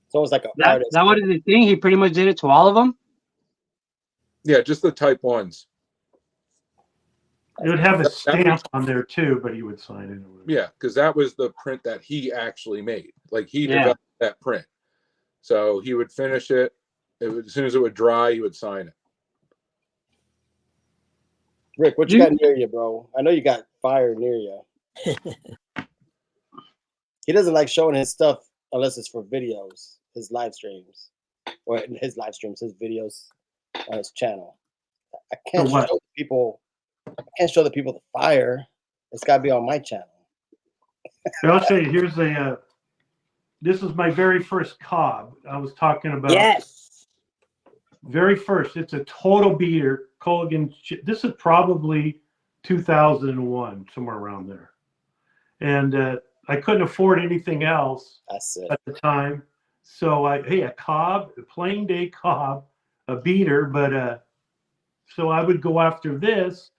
It's almost like an That artist. was the thing. He pretty much did it to all of them. Yeah, just the type 1s. It would have a That stamp on there too, but he would sign it. Yeah, because that was the print that he actually made. Like he Yeah. developed that print. So he would finish it. As soon as it would dry, he would sign it. Rick, what you got near you, bro? I know you got fire near you. He doesn't like showing his stuff unless it's for videos, his live streams, or his videos on his channel. I can't For what? show the people. I can't show the people the fire. It's got to be on my channel. But I'll show you. Here's this is my very first Cobb. I was talking about. Yes. Very first. It's a total beater. Culligan. This is probably 2001, somewhere around there. And I couldn't afford anything else That's it. at the time. So a Cobb, a plain day Cobb, a beater, but so I would go after this,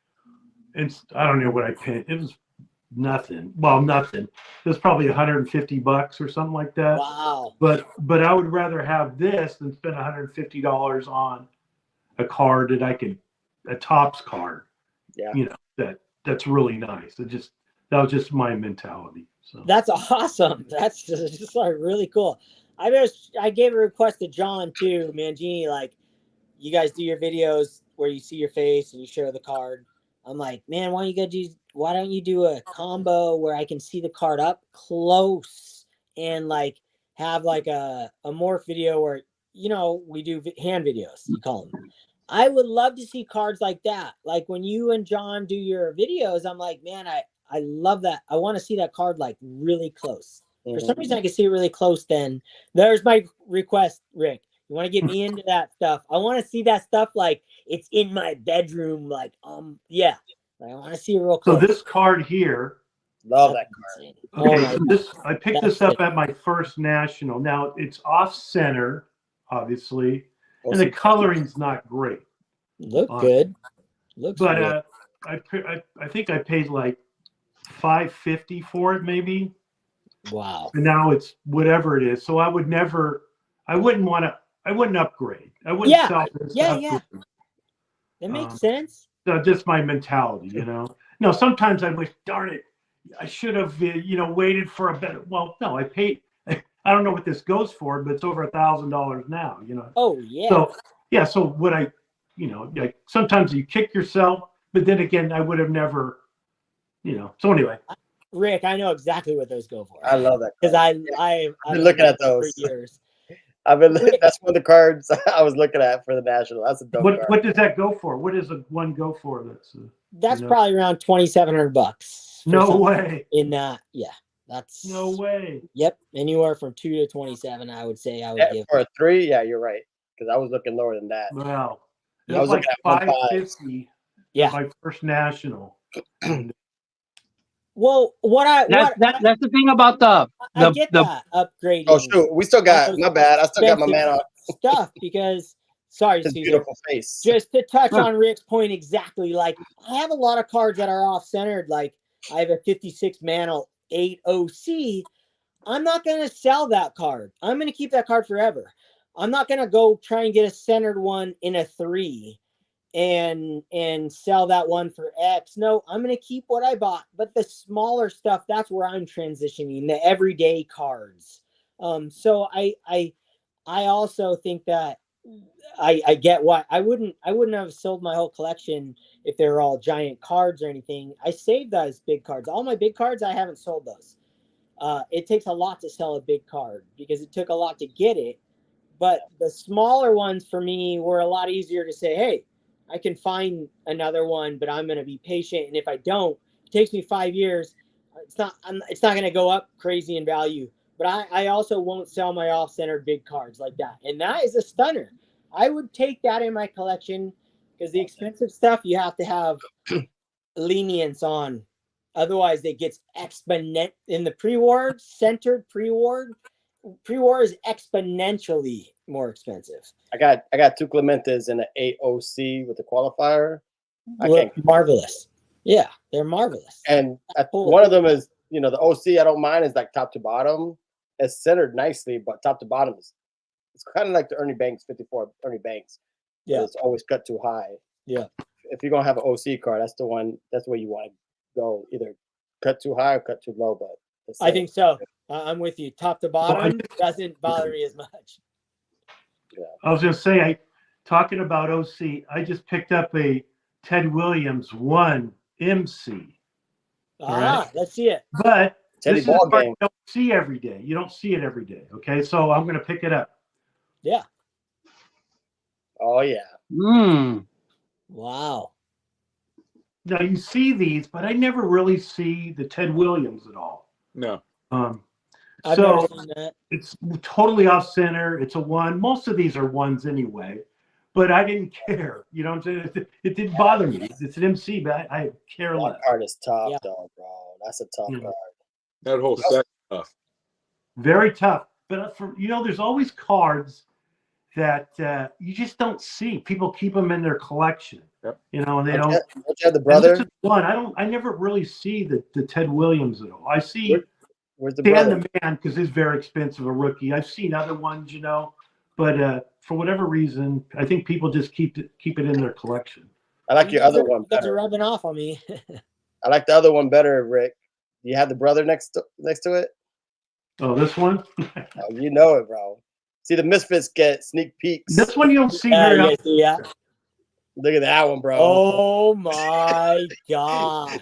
and I don't know what I paid. It was nothing. Well, nothing. It was probably $150 or something like that. Wow. But I would rather have this than spend $150 on a card that I could, a Topps card. Yeah. That's really nice. That was just my mentality. So That's awesome. That's just like really cool. I gave a request to John too, Mangini, like, you guys do your videos where you see your face and you show the card. I'm like, man, why don't you do a combo where I can see the card up close and like have like a morph video where, we do hand videos, you call them. I would love to see cards like that. Like when you and John do your videos, I'm like, man, I love that. I want to see that card like really close. For some reason, I can see it really close. Then there's my request, Rick. You want to get me into that stuff. I want to see that stuff like it's in my bedroom. Like, yeah. Like, I want to see it real So close. this card here. Love that Insane. Okay, Oh my so God. this I picked That's this up sick. at my first national. Now it's off center, obviously, and Also, the coloring's not great. Look good. Looks But good. I think I paid like $550 for it, maybe. Wow. And now it's whatever it is. So I wouldn't upgrade. I wouldn't Yeah, sell this. to yeah. upgrade. That makes sense. So just my mentality, you know. No, sometimes I wish, darn it, I should have, waited for a better. Well, no, I paid. I don't know what this goes for, but it's over $1,000 now, you know. Oh yeah. So yeah, so what like sometimes you kick yourself, but then again, I would have never, So anyway, Rick, I know exactly what those go for. I love that because card. I've been looking at for those. years. That's one of the cards I was looking at for the national. That's a dope card. what does that go for? What does one go for? That's probably around $2,700. No way. In that, yeah, that's No way. Yep, anywhere from 2 to 27, I would say I would give. For a 3, yeah, you're right. Because I was looking lower than that. Wow. It I was was like looking at 550. Yeah. My first national. Well, That's the thing about I get that upgrading. Oh shoot, we still got my bad. I still got my man on stuff because sorry, his Caesar. beautiful face. Just to touch on Rick's point exactly, like I have a lot of cards that are off-centered. Like I have a 56 Mantle 8 OC. I'm not going to sell that card. I'm going to keep that card forever. I'm not going to go try and get a centered one in a 3 and sell that one for X. No, I'm going to keep what I bought. But the smaller stuff, that's where I'm transitioning, the everyday cards. So I also think that I get why I wouldn't have sold my whole collection if they were all giant cards or anything. I saved those big cards. All my big cards, I haven't sold those. It takes a lot to sell a big card because it took a lot to get it. But the smaller ones for me were a lot easier to say, hey, I can find another one, but I'm going to be patient. And if I don't, it takes me 5 years. It's not going to go up crazy in value. But I also won't sell my off-centered big cards like that. And that is a stunner. I would take that in my collection because the expensive stuff you have to have lenience on. Otherwise, it gets exponent in the pre-war, centered pre-war. Pre-war is exponentially more expensive. I got 2 Clementes and an 8 OC with the qualifier. Marvelous. Yeah, they're marvelous. And one of them is, the OC I don't mind is like top to bottom. It's centered nicely, but top to bottom it's kind of like the Ernie Banks 54 Ernie Banks. Yeah, it's always cut too high. Yeah, if you're gonna have an OC card, that's the one. That's where you want to go. Either cut too high or cut too low. But I think so. I'm with you. Top to bottom doesn't bother me as much. Yeah. I was going to say, talking about OC, I just picked up a Ted Williams 1 MC. Right? Let's see it. But Teddy this is a ball card game. you don't see every day. You don't see it every day. Okay, so I'm going to pick it up. Yeah. Oh yeah. Wow. Now you see these, but I never really see the Ted Williams at all. No. I've So never seen that. it's totally off center. It's a 1. Most of these are 1s anyway, but I didn't care. You know what I'm saying? It didn't bother me. It's an MC, but I care less. That card is tough, Yeah. though, bro. That's a tough card. That whole set stuff. Very tough. But there's always cards that you just don't see. People keep them in their collection. Yep. And they Don't don't. you have the brother? And this is one. I never really see the Ted Williams at all. I see Where's the Dan brother? the Man because he's very expensive, a rookie. I've seen other ones, but for whatever reason, I think people just keep it in their collection. I like your other one You guys are better. rubbing off on me. I like the other one better, Rick. Do you have the brother next to it? Oh, this one. Oh, you know it, bro. See, the Misfits get sneak peeks. This one you don't see very often. Yeah. Look at that one, bro. Oh my gosh.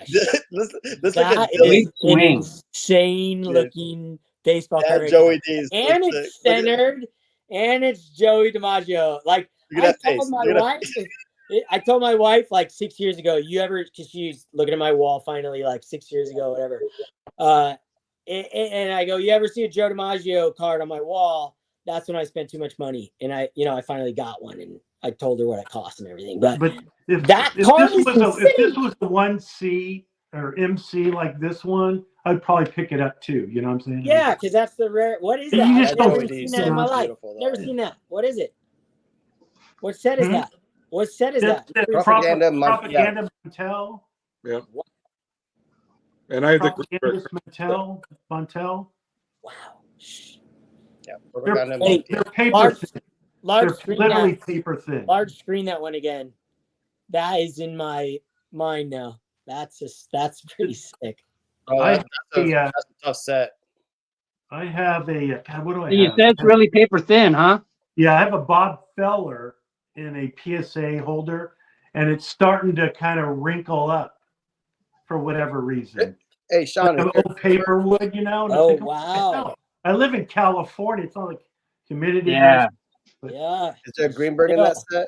let's look That at is Joey. an insane looking baseball Yeah, card. Joey D's. And Look it's at- centered, and it's Joey DiMaggio. Like Look at that I face. told my Look at that wife, I told my wife like 6 years ago. Because she's looking at my wall finally, like 6 years ago, whatever. And I go, you ever see a Joe DiMaggio card on my wall? that's when I spent too much money, and I finally got one, and I told her what it cost and everything. But if that card is if this insane. was the 1C or MC like this one, I'd probably pick it up too. You know what I'm saying? Yeah, because that's the rare. What is You that? just I've don't- never seen that in my life. Beautiful, though. Never seen that. What is it? What set is Hmm? that? What set is That's that? the Propaganda propaganda Montel. Yeah. And I had the Propaganda Montel. Wow. Yeah, They're, propaganda. Hey, they're paper large, thin. large They're screen literally that. paper thin. Large screen that one again. That is in my mind now. That's pretty sick. Oh, I that's a have tough set. I have a God. What do I You have? said it's really paper thin, huh? Yeah, I have a Bob Feller in a PSA holder, and it's starting to kind of wrinkle up for whatever reason. Hey, Sean, Like old paper wood, you know. And I'm Oh thinking, what the wow. hell? I live in California. It's not like humidity. Yeah. Yeah. is there a Greenberg in that set?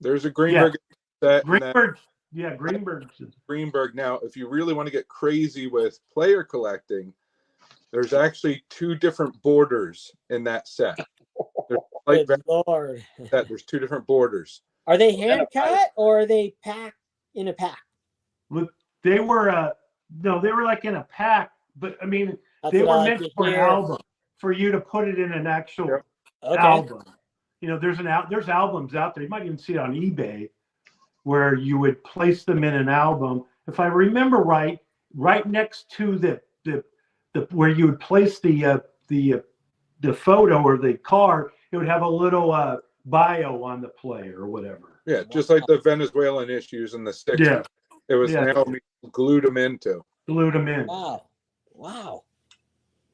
There's a Greenberg set. and that Greenberg. Yeah, Greenberg. Greenberg. Now, if you really want to get crazy with player collecting, there's actually 2 different borders in that set. There's light Good Lord. set. There's 2 different borders. Are they hand cut or are they packed in a pack? Look, they were no, they were like in a pack, but I mean, That's they what I were like meant to for an hear. album, for you to put it in an actual Yep. Okay. album. You know, there's albums out there. You might even see it on eBay where you would place them in an album. If I remember right next to the where you would place the photo or the card, it would have a little bio on the player or whatever. Yeah, just like the Venezuelan issues in the 60s. Yeah. It was Yeah. Naomi glued them into. Glued them in. Wow. Wow.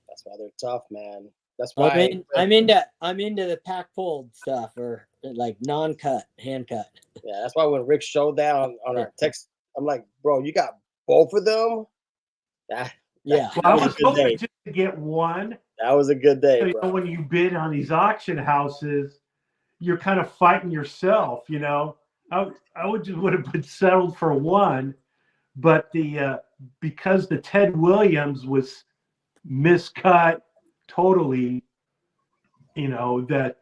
That's why they're tough, man. That's why I'm into the pack pulled stuff or like non-cut, hand cut. Yeah, that's why when Rick showed that on our text, I'm like, bro, you got both of them? Yeah. Well, I was a was good hoping day. just to get one. That was a good So, day, you know, bro. when you bid on these auction houses, you're kind of fighting yourself, you know. I would have been settled for one, but because the Ted Williams was miscut totally, you know, that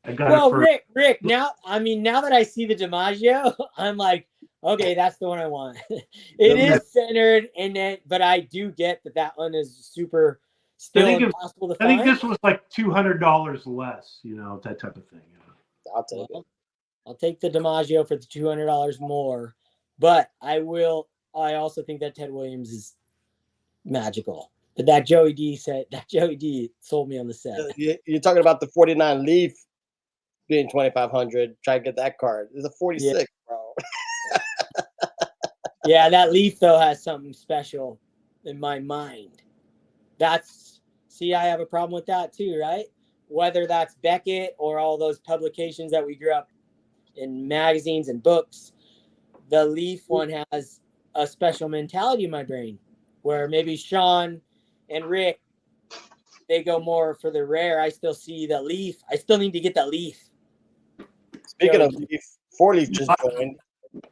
I got Well, it for Rick, now that I see the DiMaggio, I'm like, okay, that's the one I want. It Yeah. is centered, but I do get that one is super still think it- impossible to I find. think this was like $200 less, you know, that type of thing. You know? I'll take it. Well, I'll take the DiMaggio for the $200 more, but I also think that Ted Williams is magical. But that Joey D sold me on the set. You're talking about the 49 Leaf being 2,500. Try to get that card. It's a 46, bro. Yeah, that Leaf though has something special in my mind. I have a problem with that too, right? Whether that's Beckett or all those publications that we grew up in magazines and books, the Leaf one has a special mentality in my brain where maybe Sean and Rick, they go more for the rare. I still see the Leaf. I still need to get the Leaf. Speaking of Leaf, 4 Leaf just joined.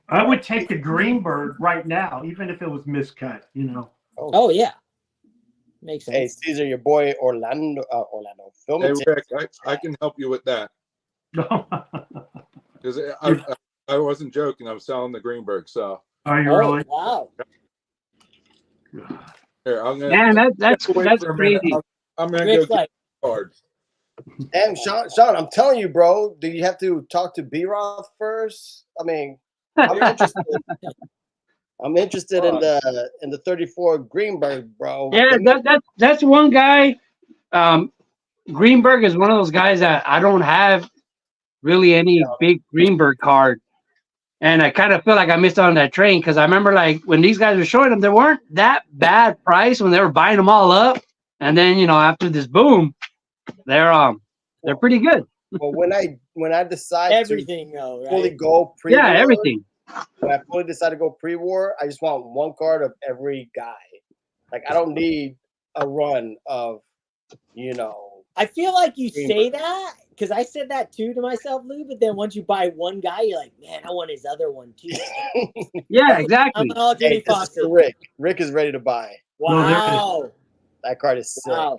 I would take the Greenberg right now, even if it was miscut, you know. Oh yeah. Makes Hey, sense. Caesar, your boy Orlando. Hey, Film Rick, I can help you with that. Because I wasn't joking. I was selling the Greenberg. So Are you Oh, really? wow. here, I'm gonna. Man, that's wait that's for a minute. crazy. I'm gonna Rick's go get like, the cards. And Sean, I'm telling you, bro. Do you have to talk to B-Roth first? I mean, I'm interested. I'm interested in the 34 Greenberg, bro. Yeah, that's one guy. Greenberg is one of those guys that I don't have really any big Greenberg card, and I kind of feel like I missed out on that train because I remember like when these guys were showing them, they weren't that bad price when they were buying them all up, and then after this boom, they're pretty good. Well, when I decide everything though, to fully right? go pre-war, Yeah, everything. when I fully decide to go pre-war, I just want one card of every guy. Like I don't need a run of, I feel like you Greenberg. say that because I said that too to myself, Lou. But then once you buy one guy, you're like, man, I want his other one too. Yeah, I'm exactly. an all Jimmy Hey, this is Foster. for Rick. Rick is ready to buy. Wow. That card is sick. Wow.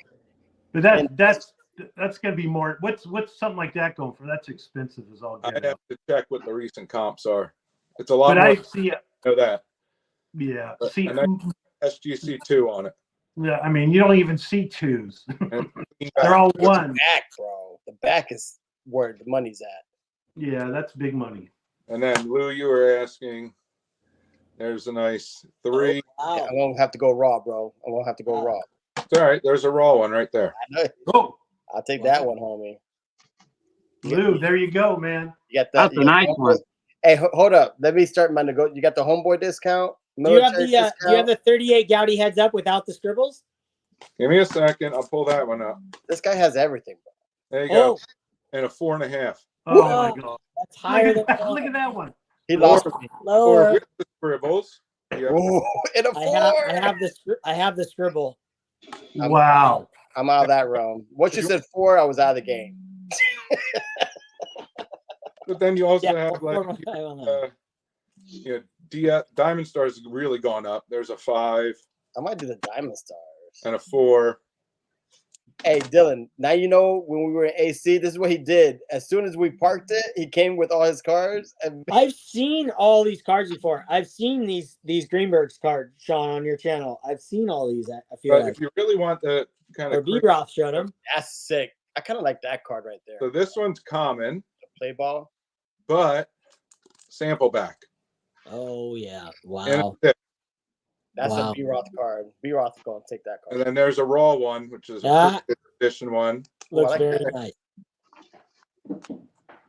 But that's that's gonna be more. What's something like that going for? That's expensive as all I get have out. to check what the recent comps are. It's a lot But more. I see it. Know that. Yeah. But- See. and then SGC2 on it. Yeah. I mean, you don't even see twos. And They're all The one. back, bro. The back is where the money's at. Yeah, that's big money. And then Lou, you were asking. There's a nice 3. Wow. I'm gonna have to go raw, bro. I'm gonna have to go raw. It's all right. There's a raw one right there. I know. Oh, I'll take that one, homie. Lou, there you go, man. You got that. That's a nice one. Hey, hold up. Let me start my nego. You got the homeboy discount. Do you have Military the do you have the 38 Gaudy heads up without the scribbles? Give me a second. I'll pull that one up. This guy has everything, bro. There you go. Oh, And a 4.5. Oh Whoa. my god. that's higher than Look at that one. He lost me. Or lower. with the scribbles. Yep. Ooh, in a I 4. have the scribble. Wow. I'm out of that realm. Once you said 4, I was out of the game. But then you also Yeah, have like, 4.5. Diamond Stars has really gone up. There's a 5 I might do the Diamond Stars. and a 4. Hey, Dylan, now you know when we were in AC, this is what he did. As soon as we parked it, he came with all his cars. And I've seen all these cards before. I've seen these Greenberg's cards, Sean, on your channel. I've seen all these. I feel But like. if you really want the kind Or of B Roth showed them. that's sick. I kind of like that card right there. so this one's common, Play ball. but sample back. Oh yeah! And Wow. a 6. That's Wow. a B Roth card. B Roth is going to take that And card. then there's a raw one, which is Ah. a edition one. Looks like very that. nice.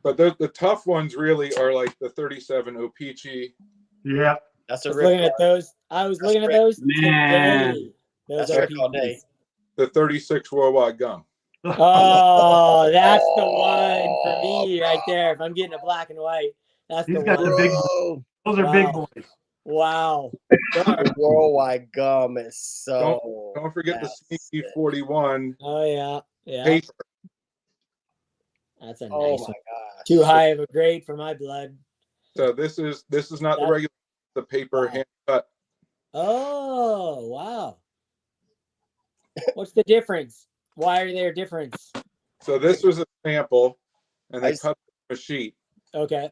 But the tough ones really are like the 37 Opeachy. Yeah. That's I a was looking rip at card. those. I was That's looking at great. those Man. today. Those That's are Rick all day. The 36 Worldwide Gum. Oh, that's the one for me right there. If I'm getting a black and white, that's He's the got one. the big- Bro, Those are big Wow. boys. Wow. the worldwide gum is so. Don't forget the that's Sneaky sick. 41 Oh yeah. Yeah. paper. That's a Oh nice my one. gosh. Too high of a grade for my blood. So this is not the That- regular, the paper Wow. hand cut. Oh wow. What's the difference? Why are there difference? So this was a sample, and they Nice. cut a sheet. Okay.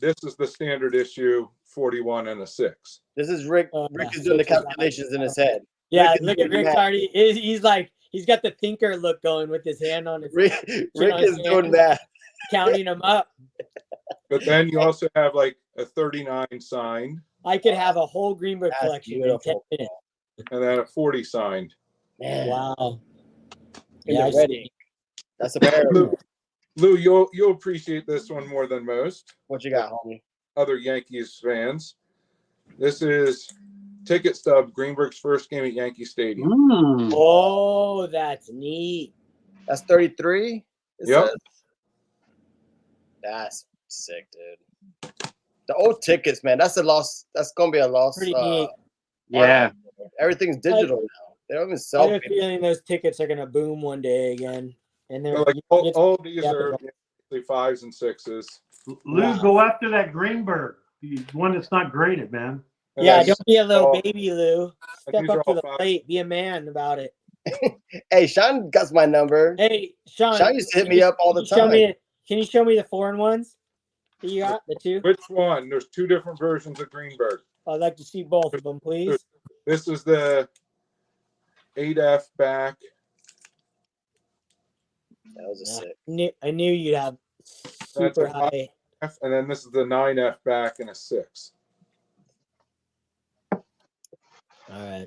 This is the standard issue 41 and a 6. This is Rick. Oh, Rick yeah. is doing the calculations in his head. Yeah, Rick is look at doing Rick's math. already. He's like he's got the thinker look going with his hand on his Rick is doing that. counting them up. But then you also have like a 39 signed, I could have a whole Greenberg That's collection in 10 beautiful. minutes. and then a 40 signed. Man, Wow. in Yeah, the I ready. see. That's a bear. Lou, you'll appreciate this one more than most What you got, homie? other Yankees fans. This is ticket stub Greenberg's first game at Yankee Stadium. Mm. Oh, that's neat. That's 33. It Yep. says? That's sick, dude. The old tickets, man. That's a loss. That's gonna be a loss. Pretty neat. Yeah. Everything's digital now. They don't even I sell. have a paper. feeling those tickets are gonna boom one day again. And they're So like all these Yeah, are basically 5s and 6s. Lou, Wow. go after that Greenberg, the one that's not graded, man. And yeah, then- don't be a little all- baby, Lou. Step these are up to all the 5. plate. Be a man about it. Hey, Sean got my number. Hey, Sean. Sean used to hit can me you- up all the can you show time. me- Can you show me the foreign ones that you got? The two? Which one? There's 2 different versions of Greenberg. I'd like to see both of them, please. This is the 8F back. That was a sick. I knew you'd have super a high. F, and then this is the 9F back and a 6. All right.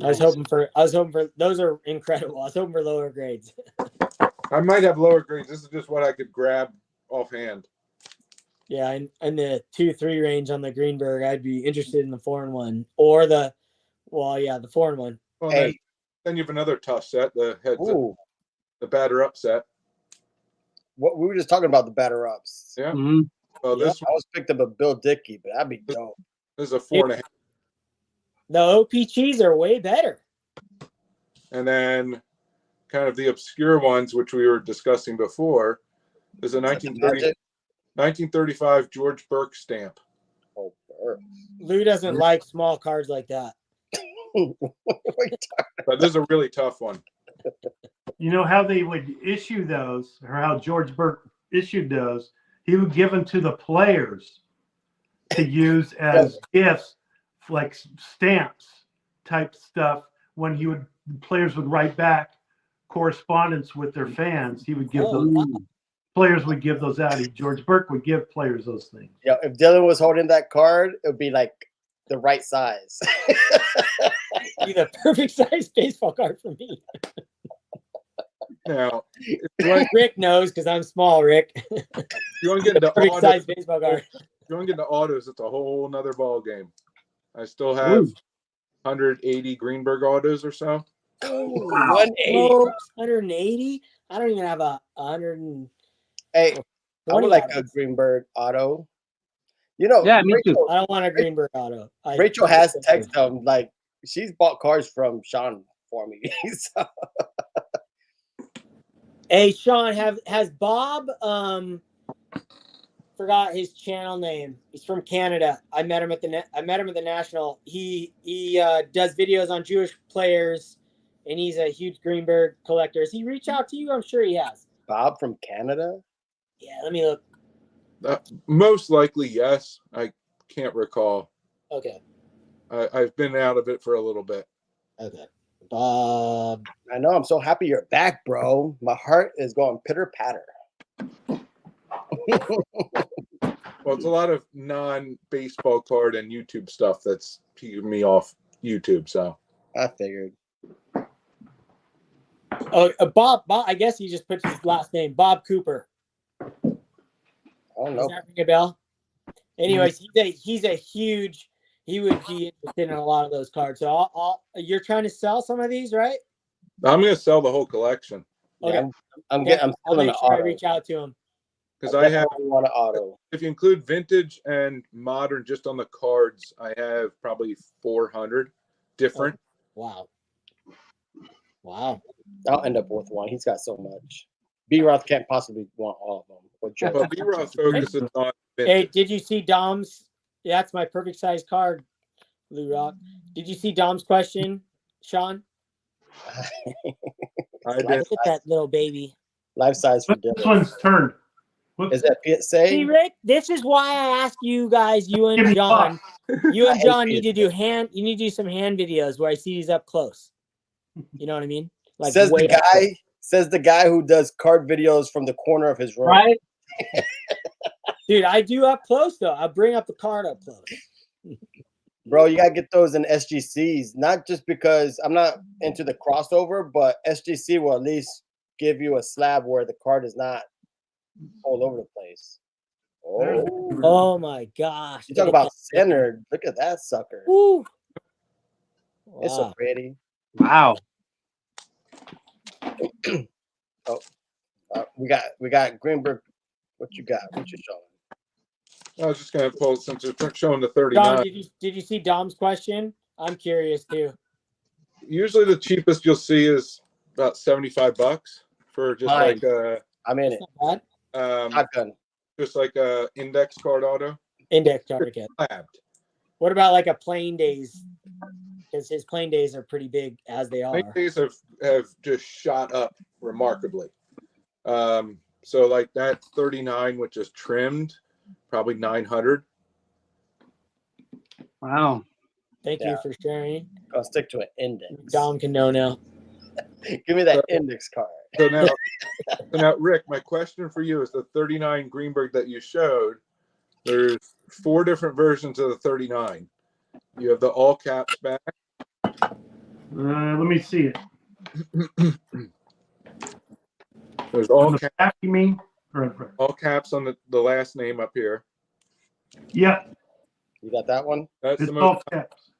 I was hoping for those are incredible. I was hoping for lower grades. I might have lower grades. This is just what I could grab offhand. Yeah, in the 2-3 range on the Greenberg, I'd be interested in the foreign one or the foreign one. Well, Hey. then you have another tough set, the heads up, Ooh, the batter up set. what we were just talking about the batter ups. Yeah. Mhm. Well, Yeah. this I was picked up a Bill Dickey, but that'd be dope. this is a 4.5. The OPGs are way better. And then kind of the obscure ones, which we were discussing before, is a 1935 George Burke stamp. Oh, Burke. Lou doesn't like small cards like that. What are you talking But this is a really tough one. You know how they would issue those, or how George Burke issued those? He would give them to the players to use as gifts, like stamps type stuff. When players would write back correspondence with their fans, he would give Oh, those. wow. Players would give those out. George Burke would give players those things. Yeah, if Dylan was holding that card, it would be like the right size. Be the perfect size baseball card for me. Now, if you want, Rick knows because I'm small, Rick. you want to get into Perfect autos, size baseball card. if you want to get into autos, it's a whole nother ball game. I still have 180 Greenberg autos or so. Ooh, 180. Oh, 180? I don't even have a 100. Hey, I would like a autos. Greenberg auto. You know, Yeah, me too. I don't want a Greenberg auto. Rachel has texted them like she's bought cars from Sean for me. So, Hey, Sean, has Bob forgot his channel name? He's from Canada. I met him at the National. He does videos on Jewish players, and he's a huge Greenberg collector. Has he reached out to you? I'm sure he has. Bob from Canada. Yeah, let me look. Most likely, yes. I can't recall. Okay, I've been out of it for a little bit. okay. Bob. I know. I'm so happy you're back, bro. My heart is going pitter patter. Well, it's a lot of non-baseball card and YouTube stuff that's keeping me off YouTube. So I figured. Oh, Bob. I guess he just put his last name, Bob Cooper. I don't Does know. that ring a bell? Anyways, he's a huge. He would be interested in a lot of those cards. So you're trying to sell some of these, right? I'm going to sell the whole collection Okay. Yeah, I'm I'll still in make the sure I auto. reach out to him. because I have. want an auto. If you include vintage and modern just on the cards, I have probably 400 different. Wow. Wow. I'll end up with one. He's got so much. B Roth can't possibly want all of them. Or Joe. But B Roth focuses on Hey, vintage. did you see Dom's? Yeah, that's my perfect size card, Blue Rock. Did you see Dom's question, Sean? I did. Look at that little baby. Life size for This Dylan. one's turned. Whoops. Is that See, PSA? Rick, this is why I ask you guys, you Give and me John. You I and hate John need to PSA. do you need to do some hand videos where I see these up close. You know what I mean? Like Says way the up close. guy. Says the guy who does card videos from the corner of his room. Right? Dude, I do up close though. I'll bring up the card up close. Bro, you gotta get those in SGCs. Not just because I'm not into the crossover, but SGC will at least give you a slab where the card is not all over the place. There's Oh, the- Oh my gosh. you talk look at about that. centered. Look at that sucker. Woo. It's so Wow. pretty. Wow. We got Greenberg. What you got? What you showing? I was just going to pull since you're showing the Dom, 39. did you see Dom's question? I'm curious too. Usually the cheapest you'll see is about $75 for just Fine. like a I'm in it. Not bad. Shotgun. just like a index card auto. Index card again. Labbed. What about like a plain days? Because his plain days are pretty big as they are. Late days have just shot up remarkably. So like that 39, which is trimmed, probably 900. Wow. Thank Yeah. you for sharing. I'll stick to an index. Dom can know now. Give me that index card. So now, Rick, my question for you is the 39 Greenberg that you showed. There's 4 different versions of the 39. You have the all caps back. let me see it. There's On all the back, you mean? Or in front? all caps on the last name up here. Yep, You got that one? That's it's the most. all caps.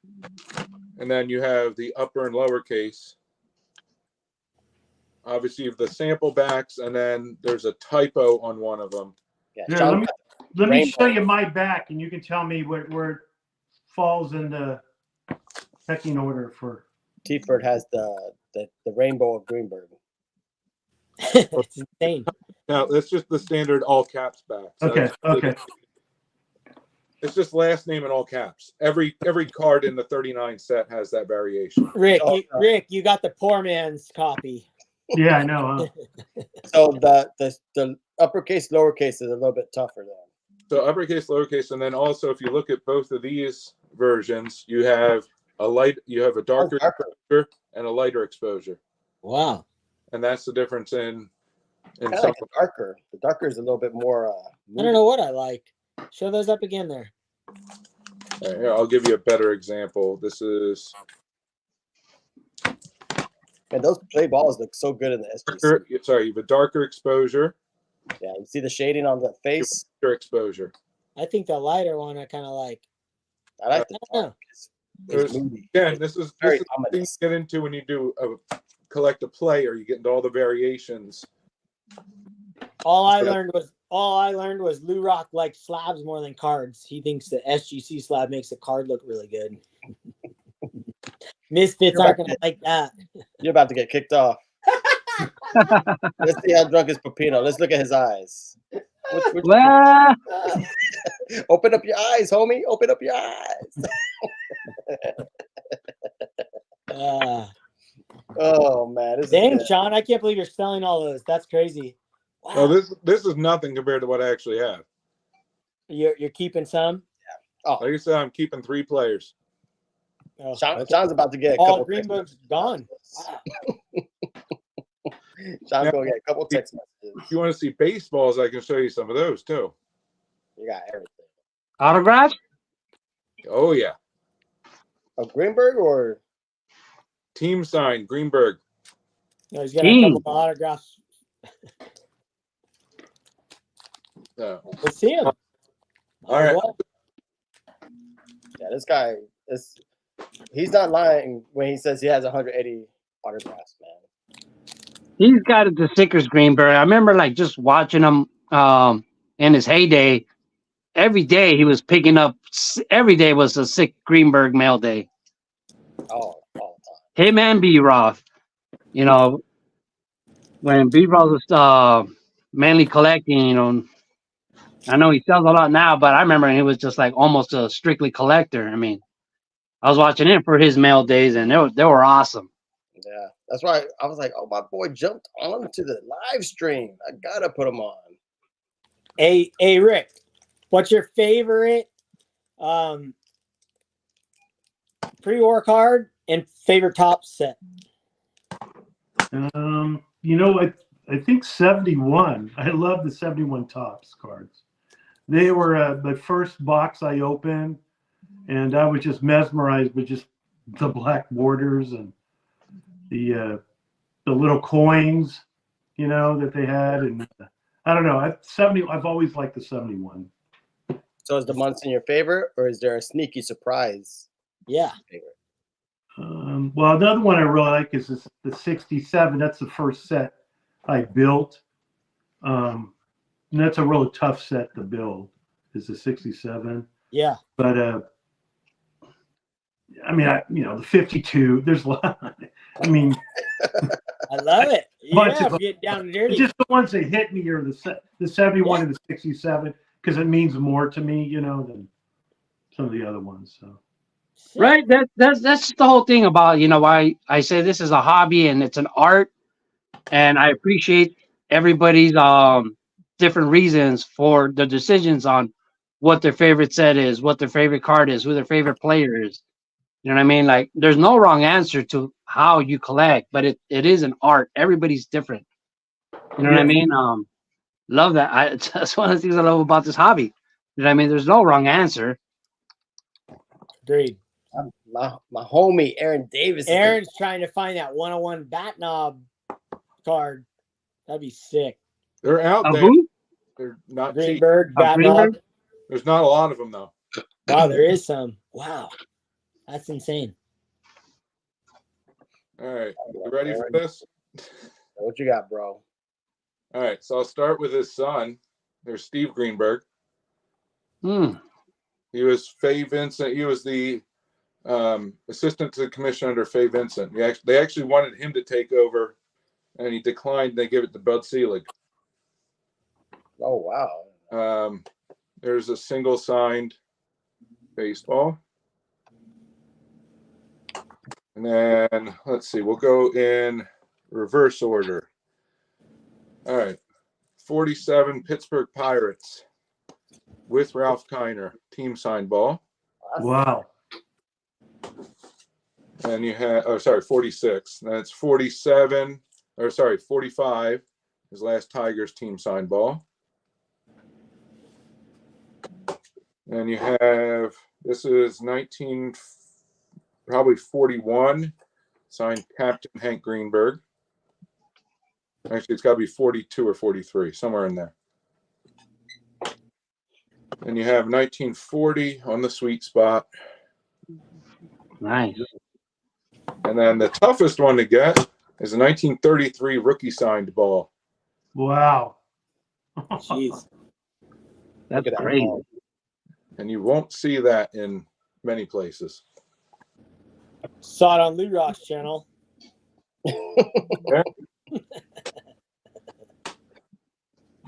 And then you have the upper and lower case. Obviously, you have the sample backs, and then there's a typo on one of them. Yeah. Here, Sean, let me Rainbow. show you my back, and you can tell me where it falls in the pecking order for. T-Ford has the rainbow of Greenberg. It's insane. Now, that's just the standard all caps back. So Okay, it's- okay. It's just last name in all caps. Every card in the 39 set has that variation. Rick, you got the poor man's copy. Yeah, I know. Huh? So the uppercase, lowercase is a little bit tougher then. So uppercase, lowercase, and then also if you look at both of these versions, you have a darker Darker. exposure and a lighter exposure, Wow. and that's the difference in Kind of some. like the darker. The darker is a little bit more. I don't know what I like. Show those up again there. Here, I'll give you a better example. This is And those play balls look so good in the SGC. sorry, you have a darker exposure, Yeah, you see the shading on the face. lighter exposure. I think the lighter one I kind of like. I like the I don't know. dark. It's There's- moody. Again, this is Very the thing ominous. you get into when you do collect a player. You get into all the variations. All I Yeah. learned was Lou Rock likes slabs more than cards. He thinks the SGC slab makes a card look really good. Misfits aren't gonna like that. You're about to get kicked off. Let's see how drunk is Pepino. Let's look at his eyes. Well, Open up your eyes, homie. Open up your eyes. Oh man, this Dang, is good. Sean, I can't believe you're selling all those. That's crazy. Wow. Oh, this is nothing compared to what I actually have. You're keeping some? Like I said, I'm keeping 3 players. Oh, Sean's about to get a all couple. Greenberg's gone. Wow. Sean's gonna get a couple text messages. If you want to see baseballs, I can show you some of those too. You got everything. autograph? Oh yeah, Of Greenberg or team sign Greenberg. No, he's got a couple Dang. of autographs. No. Let's see him. All right. What? yeah, this guy is. He's not lying when he says he has 180 autographs, man. He's got it the sickest Greenberg. I remember like just watching him in his heyday. Every day he was picking up. Every day was a sick Greenberg mail day. Oh, all the time. Him and B Roth. You know, when B Roth was mainly collecting, you know, I know he sells a lot now, but I remember he was just like almost a strictly collector. I mean, I was watching him for his mail days, and they were awesome. Yeah, that's why I was like, oh, my boy jumped on to the live stream. I gotta put him on. Hey, Rick, what's your favorite pre-war card and favorite top set? You know, I think 71. I love the 71 tops cards. They were the first box I opened, and I was just mesmerized with just the black borders and the little coins, you know, that they had. And I don't know. I've always liked the 71. So is the Munson your favorite, or is there a sneaky surprise Yeah. favorite? Well, another one I really like is the 67. That's the first set I built. And that's a really tough set to build, is the 67. Yeah. But I mean, the 52. There's a lot. I mean, I love it. Bunch Yeah, of- get down and dirty. just the ones that hit me are the 71 and the 67 because it means more to me, you know, than some of the other ones. So. Right. That's the whole thing about, you know, why I say this is a hobby and it's an art, and I appreciate everybody's different reasons for the decisions on what their favorite set is, what their favorite card is, who their favorite player is. You know what I mean? Like there's no wrong answer to how you collect, but it is an art. Everybody's different. You know what I mean? Love that. That's one of the things I love about this hobby. You know what I mean? There's no wrong answer. Agreed. My homie Aaron Davis. Aaron's trying to find that 101 bat knob card. That'd be sick. They're out Of there. who? They're not cheap. Greenberg, bat Greenberg? knob. There's not a lot of them though. Wow, there is some. Wow. That's insane. All right, you ready for this? What you got, bro? All right, so I'll start with his son. There's Steve Greenberg. Hmm. He was Fay Vincent. He was the assistant to the commissioner under Fay Vincent. They actually wanted him to take over, and he declined. They gave it to Bud Selig. Oh wow. There's a single signed baseball. And then let's see, we'll go in reverse order. All right. 47 Pittsburgh Pirates with Ralph Kiner, team signed ball. Wow. And you have, 46. That's 45, his last Tigers team signed ball. And you have, this is 41, signed Captain Hank Greenberg. Actually, it's got to be 42 or 43, somewhere in there. And you have 1940 on the sweet spot. Nice. And then the toughest one to get is a 1933 rookie signed ball. Wow. Jeez. That's Look at that great. ball. And you won't see that in many places. Saw it on Lou Rock's channel.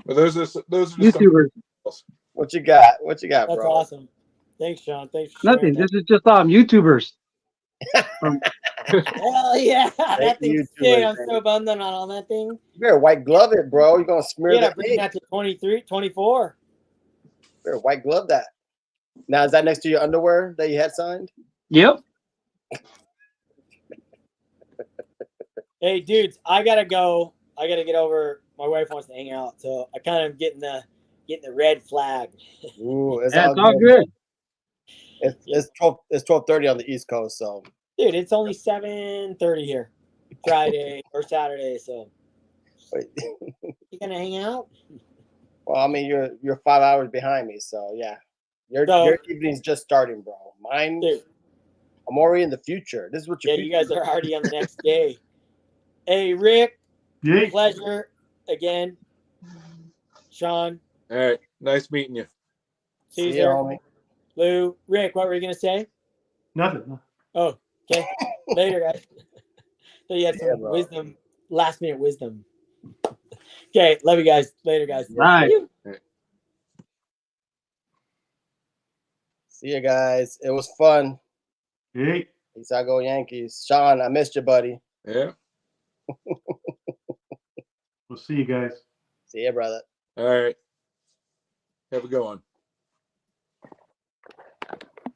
But those are just YouTubers. What you got? What you got, That's bro? awesome. Thanks, Sean. Thanks for sharing Nothing. that. This is just YouTubers. Hell yeah. That thing's YouTubers, sick. I'm man. so bummed on all that thing. You better white glove it, bro. You're gonna smear You gotta that bring ink. that to 23, 24. You better white glove that. Now, is that next to your underwear that you had signed? Yep. Hey, dudes, I gotta go. I gotta get over. My wife wants to hang out, so I kind of getting the red flag. Ooh, it's That's all all good. good. It's 12:30 on the East Coast, so Dude, it's only 7:30 here, Friday or Saturday. So wait. you gonna hang out? Well, I mean, you're 5 hours behind me, so yeah. Your evening's just starting, bro. Mine, Dude, I'm already in the future. This is what yeah, your you guys are already on the next day. Hey, Rick, Yeah. pleasure again. Sean, All right. Nice meeting you. See ya, Caesar, homie. Lou, Rick, what were you gonna say? Nothing. Oh, okay. Later, guys. So you had some Yeah, bro. wisdom, last minute wisdom. Okay, love you guys. Later, guys. Right. See ya, guys. It was fun. Hey. Peace out, go Yankees. Sean, I missed you, buddy. Yeah. We'll see you guys. See ya, brother. All right. Have a good one.